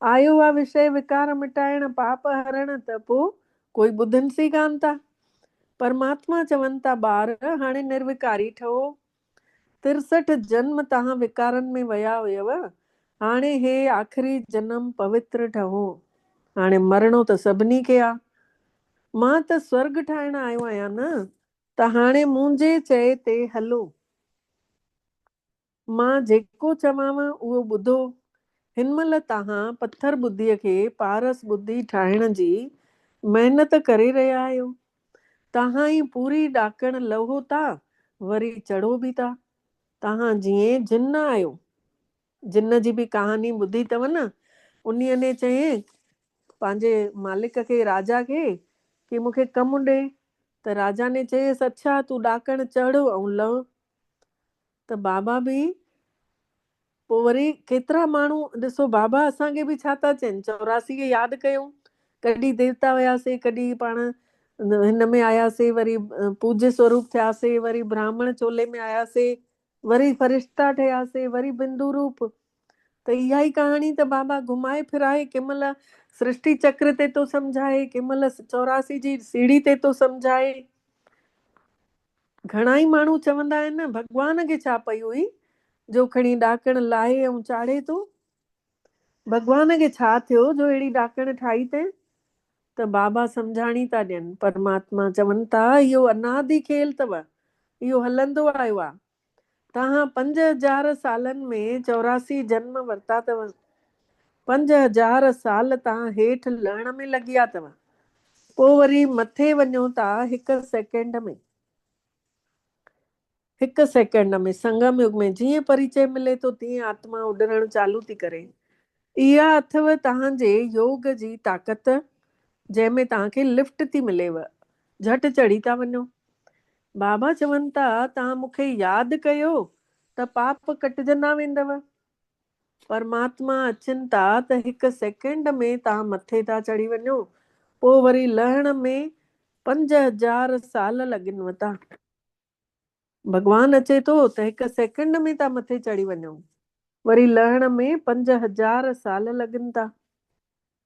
आयो आहे विषय विकार मिटाइण पाप हरण, त पोइ कोई ॿुधनि सी कान था। परमात्मा चवनि था ॿार हाणे निर्विकारी ठहो। 63 जन्म तव्हां विकारनि में विया हुयव, हाणे हे आख़िरी जन्म पवित्र ठहो। हाणे मरणो त सभिनी खे आहे। मां त स्वर्ग ठाहिण आयो आहियां न, त हाणे मुंहिंजे चए ते हलो। मां जेको चवांव उहो ॿुधो। हिन महिल तव्हां पत्थर बुद्धीअ खे पारस बुद्धि ठाहिण जी महिनत करे रहिया आहियो। तव्हां ई पूरी ॾाकण लहो था, वरी चढ़ो बि था। तव्हां जीअं जिन आहियो। जिन जी बि कहानी ॿुधी अथव न। उन्हीअ ने चयईं पंहिंजे मालिक खे, राजा खे, कि मूंखे कमु ॾे। त राजा ने चयसि अच्छा तूं ॾाकण चढ़ ऐं लह। त बाबा बि पोइ वरी केतिरा माण्हू ॾिसो, बाबा असांखे बि छा था चवनि, 84 खे यादि कयूं। कॾहिं देवता हुयासीं, कॾहिं पाण हिन में आयासीं, वरी पूज्य स्वरूप थियासीं, वरी ब्राह्मण चोले में आयासीं, वरी फरिश्ता ठहियासीं, वरी बिंदु रूप। त इहा ई कहाणी त बाबा घुमाए फिराए कंहिं महिल सृष्टि चक्र ते तो सम्झाए, कंहिं महिल 84 जी सीढ़ी ते तो सम्झाए। घणा ई माण्हू चवंदा आहिनि न भॻवान खे छा पई हुई जो खणी ॾाकण लाहे ऐं चाढ़े थो। भॻवान खे छा थियो जो अहिड़ी ॾाकण ठाही अथई। त बाबा सम्झाणी था ॾियनि। परमात्मा चवनि था इहो अनादि खेल अथव, इहो हलंदो आयो आहे। तव्हां 5000 सालनि में 84 जन्म वरिता अथव। 5000 साल तव्हां हेठि लहण में लॻिया अथव, पोइ वरी मथे वञो था 1 सेकेंड में। 1 सेकेंड में संगम युग में जीअं परिचय मिले थो तीअं आत्मा उॾरण चालू थी करे। इहा अथव तव्हांजे योग जी ताक़त, जंहिंमें तव्हांखे लिफ्ट थी मिलेव, झटि चढ़ी था वञो। बाबा चवनि था तव्हां मूंखे यादि कयो त पाप कटिजंदा वेंदव। परमात्मा अचनि था त 1 सेकेंड में तव्हां मथे था चढ़ी वञो, पोइ वरी लहण में 5000 साल लॻनव था। भॻवान अचे थो त 1 सेकेंड में था मथे चढ़ी वञो, वरी लहण में 5000 साल लॻनि था।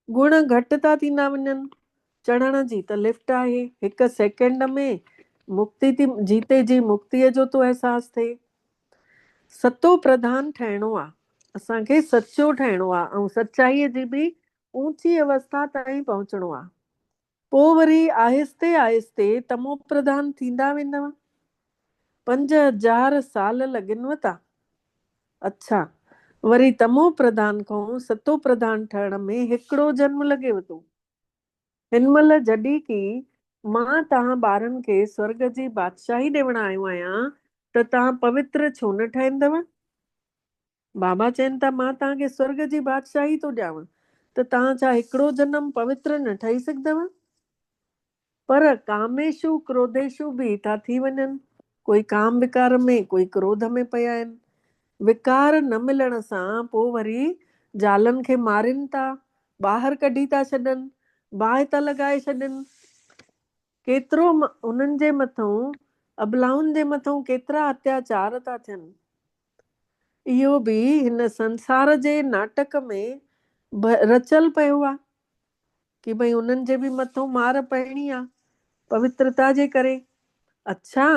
गुण घटि था थींदा वञनि। चढ़ण जी त लिफ्ट आहे, 1 सेकेंड में मुक्ति थी, जीते जी मुक्तिअ जो तो अहसासु थिए। सतो प्रधान ठहिणो आहे, असांखे सचो ठहिणो आहे ऐं सचाईअ जी बि ऊची अवस्था ताईं पहुचणो आहे। पोइ वरी आहिस्ते आहिस्ते तमो प्रधान थींदा वेंदव। 5000 साल लॻनव था। अच्छा, वरी तमो प्रधान खां सतो प्रधान ठहण में हिकिड़ो जन्म लॻेव थो। हिन महिल जॾहिं की मां तव्हां ॿारनि खे स्वर्ग जी बादशाही ॾियण आयो आहियां त तव्हां पवित्र छो न ठहींदव? बाबा चवनि था मां तव्हांखे स्वर्ग जी बादशाही थो ॾियांव, त तव्हां छा हिकिड़ो जन्म पवित्र न ठही सघंदव? पर कामेशु क्रोधेशु बि था थी वञनि, कोई काम विकार में, कोई क्रोध में पिया आहिनि। विकार न मिलण सां पोइ वरी ज़ालनि खे मारिन था, ॿाहिरि कढी था छॾनि, बाहि था लॻाए छॾनि। केतिरो उन्हनि जे मथां, अबलाउनि जे मथां केतिरा अत्याचार था थियनि। इहो बि हिन संसार जे नाटक में रचल पियो आहे कि भई उन्हनि जे बि मथां मार पइणी आहे पवित्रता जे करे। अच्छा,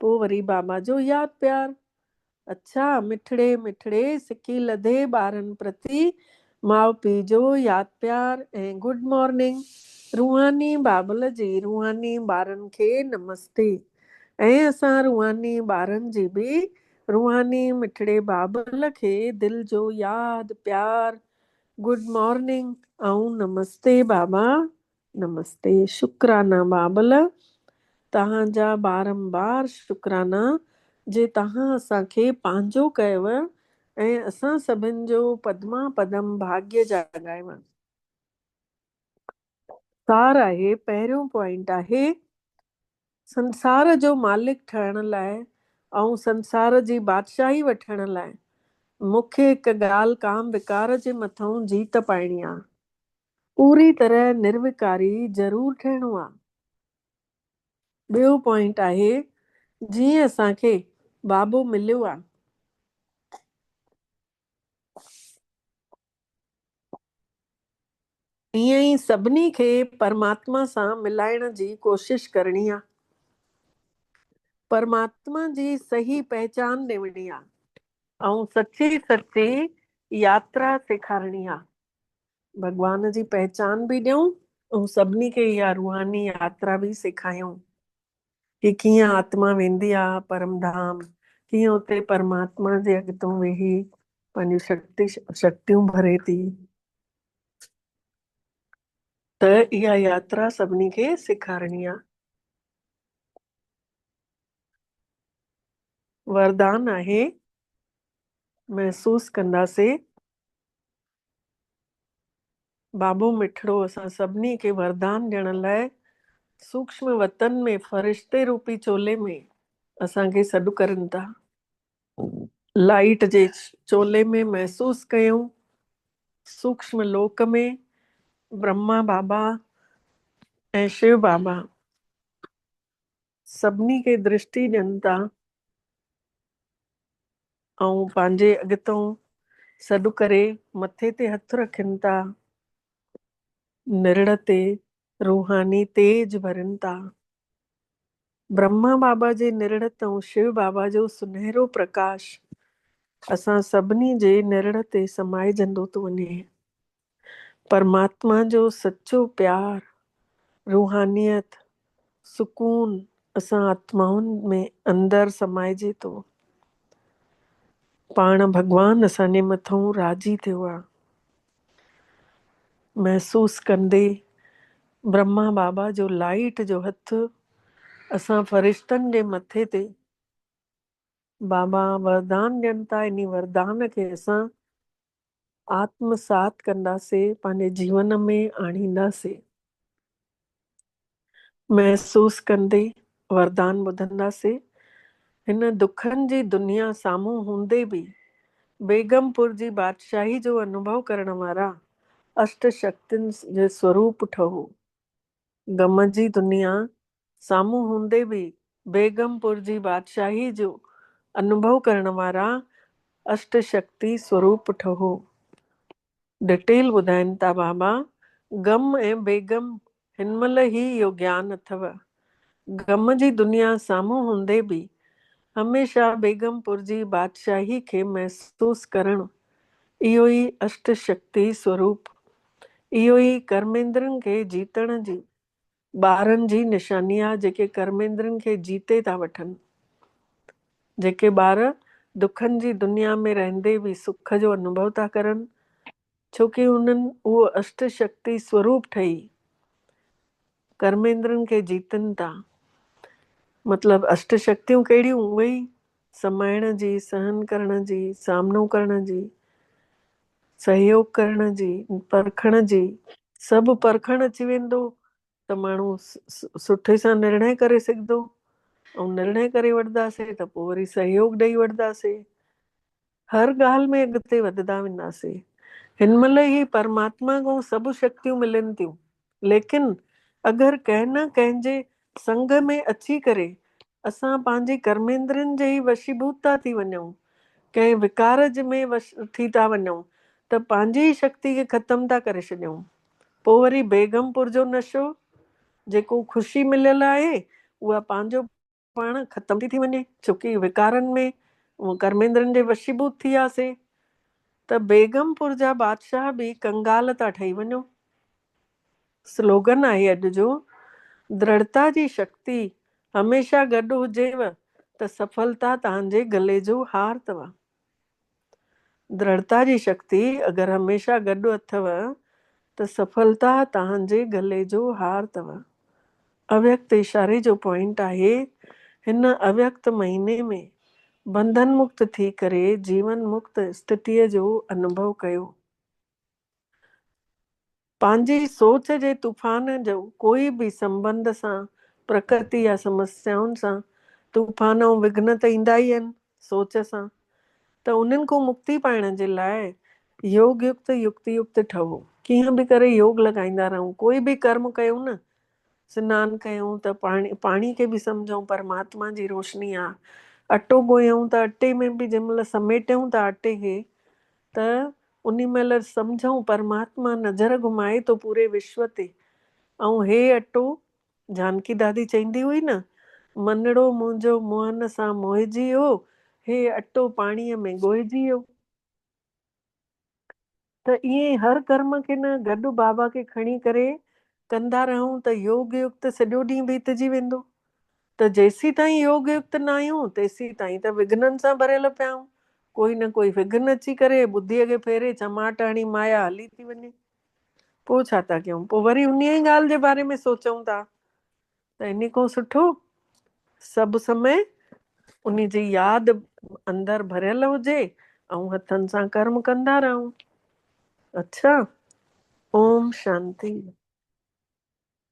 पोइ वरी बाबा जो यादि प्यार। अच्छा, मिठड़े मिठड़े सिकी लधे ॿारनि प्रति माउ पीउ जो यादि प्यार ऐं गुड मॉर्निंग। रूहानी बाबल जी रूहानी ॿारनि खे नमस्ते। ऐं असां रूहानी ॿारनि जी बि रूहानी मिठड़े बाबल खे दिल जो यादि प्यार, गुड मॉर्निंग ऐं नमस्ते बाबा, नमस्ते। शुक्राना बाबल, तव्हांजा बारंबार शुक्राना जे तव्हां असांखे पंहिंजो कयव ऐं असां सभिनि जो पदमा पदम भाग्य जाॻायव। सार आहे, पहिरियों पॉइंट आहे संसार जो मालिक ठहण लाइ ऐं संसार जी बादशाही वठण लाइ मूंखे हिकु ॻाल्हि काम विकार जे मथां जीत पाइणी आहे। पूरी तरह निर्विकारी ज़रूरु थियणो आहे। ॿियो पॉइंट आहे, जीअं असांखे बाबो मिलियो आहे, ईअं ई सभिनी खे परमात्मा सां मिलाइण जी कोशिश करणी आहे। परमात्मा जी सही पहचान ॾियणी आहे ऐं सच्ची सच्ची यात्रा सेखारणी आहे। भॻवान जी पहचान बि ॾियूं ऐं सभिनी खे इहा रूहानी यात्रा बि सेखारियूं कि कीअं आत्मा वेंदी आहे परम धाम, कीअं उते परमात्मा जे अॻितो वेही पंहिंजी शक्तियूं भरे थी। त इहा यात्रा सभिनी खे सेखारणी आहे। वरदान आहे, महसूस कंदासीं बाबो मिठड़ो असां सभिनी खे वरदान ॾियण लाइ सूक्ष्म वतन में फरिश्ते रूपी चोले में असांखे सॾु करनि था। लाइट जे चोले में महसूस कयूं, सूक्ष्म लोक में ब्रह्मा बाबा ऐं शिव बाबा सभिनी खे दृष्टि ॾियनि था ऐं पंहिंजे अॻितों सॾु करे मथे ते हथ रखनि था, निरड़ ते रूहानी तेज भरनि था। ब्रह्मा बाबा जे निरड़ ऐं शिव बाबा जो सुनहरो प्रकाश असां सभिनी जे निरड़ ते समाइजंदो थो वञे। परमात्मा जो सच्चो प्यार, रूहानियत, सुकून असां आत्माउनि में अंदरि समाइजे थो। पाण भॻवान असांजे मथां राज़ी थियो आहे। महसूस कंदे ब्रह्मा बाबा जो लाइट जो हथ असां फरिश्तनि जे मथे ते बाबा वरदान ॾियनि था। इन वरदान खे असां आत्मसात कंदासीं, पंहिंजे जीवन में आणींदासीं। महसूस कंदे वरदान ॿुधंदासीं। हिन दुखनि जी दुनिया साम्हूं हूंदे बि बेगमपुर जी बादशाही जो अनुभव करण वारा अष्ट शक्तियुनि जे स्वरूप ठहो। गम जी दुनिया साम्हूं हूंदे बि बेगमपुर जी बादशाही जो अनुभव करण वारा अष्ट शक्ति स्वरूप ठहो। डिटेल ॿुधाइनि था बाबा, गम ऐं बेगम हिन महिल ई इहो ज्ञान अथव। गम जी दुनिया साम्हूं हूंदे बि हमेशह बेगमपुर जी बादशाही खे महसूस करणु, इहो ई अष्ट शक्ति स्वरूप, इहो ई कर्मेंद्रनि खे जीतण जी ॿारनि जी निशानी आहे, जेके कर्मेंद्रनि खे जीते था वठनि। जेके ॿार दुखनि जी दुनिया में रहंदे बि सुख जो अनुभव था करनि, छोकी उन्हनि उहो अष्ट शक्ति स्वरूप ठही कर्मेंद्रनि खे जीतनि था। मतलब अष्ट शक्तियूं कहिड़ियूं? उहे समाइण जी, सहन करण जी, सामनो करण जी, सहयोग करण जी, परखण जी। सभु परखण अची वेंदो त माण्हू सुठे सां निर्णय करे सघंदो, ऐं निर्णय करे वठंदासीं त पोइ वरी सहयोग ॾेई वठंदासीं, हर ॻाल्हि में अॻिते वधंदा वेंदासीं। हिन महिल ई परमात्मा खां सभु शक्तियूं मिलनि थियूं, लेकिन अगरि कंहिं न कंहिंजे संग में अची करे असां पंहिंजे कर्मेंद्रनि जे ई वशीभूत था थी वञूं, कंहिं विकार में वश थी था वञूं, त पंहिंजी ई शक्ति खे ख़तम था करे छॾियूं। पोइ वरी बेगमपुर जो नशो, जेको ख़ुशी मिलियल आहे, उहा पंहिंजो पाण ख़तम थी वञे, छोकी विकारनि में कर्मेंद्रनि जे वशीभूत थी वियासीं। त बेगमपुर जा बादशाह बि कंगाल था ठही वञो। स्लोगन आहे अॼु जो, दृढ़ता जी शक्ति हमेशा गॾु हुजेव त सफलता तव्हांजे गले जो हार अथव। दृढ़ता जी शक्ति अगरि हमेशा गॾु अथव त सफलता तव्हांजे गले जो हार अथव। अव्यक्त इशारे जो पॉइंट आहे, हिन अव्यक्त महीने में बंधन मुक्त थी करे जीवन मुक्त स्थितिअ जो अनुभव कयो। पंहिंजी सोच जे तूफ़ान जो कोई बि संबंध सां, प्रकृति या समस्याउनि सां तूफ़ान ऐं विघ्न त ईंदा ई आहिनि सोच सां। त उन्हनि खां मुक्ति पाइण जे लाइ योग युक्त युक्ति युक्त ठहो। कीअं बि करे योग लॻाईंदा रहूं, कोई बि कर्म कयूं न, सनानु कयूं त पाणी खे बि सम्झूं परमात्मा जी रोशनी आहे, अटो ॻोयूं त अटे में बि जंहिं महिल समेटियूं था अटे खे, त उन महिल सम्झूं परमात्मा नज़र घुमाए थो पूरे विश्व ते। ऐं हे अटो, जानकी दादी चईंदी हुई न, मनड़ो मुंहिंजो मोहन सां मोहिजी वियो, हे अटो पाणीअ में ॻोइजी वियो। त ईअं हर कर्म खे न गॾु बाबा खे खणी करे कंदा रहूं त योग युक्त सॼो ॾींहुं बीतजी वेंदो। त जेसीं ताईं योग युक्त न आहियूं तेसीं ताईं त विघ्ननि सां भरियल पिया आहियूं। कोई न कोई विघ्न अची करे बुद्धीअ खे फेरे, चमाट हणी माया हली थी वञे। पोइ छा था कयूं? पोइ वरी उन ई ॻाल्हि जे बारे में सोचूं था। त इन खां सुठो सभु समय उन जी यादि अंदरि भरियल हुजे ऐं हथनि सां कर्म कंदा रहूं। अच्छा, ओम शांति।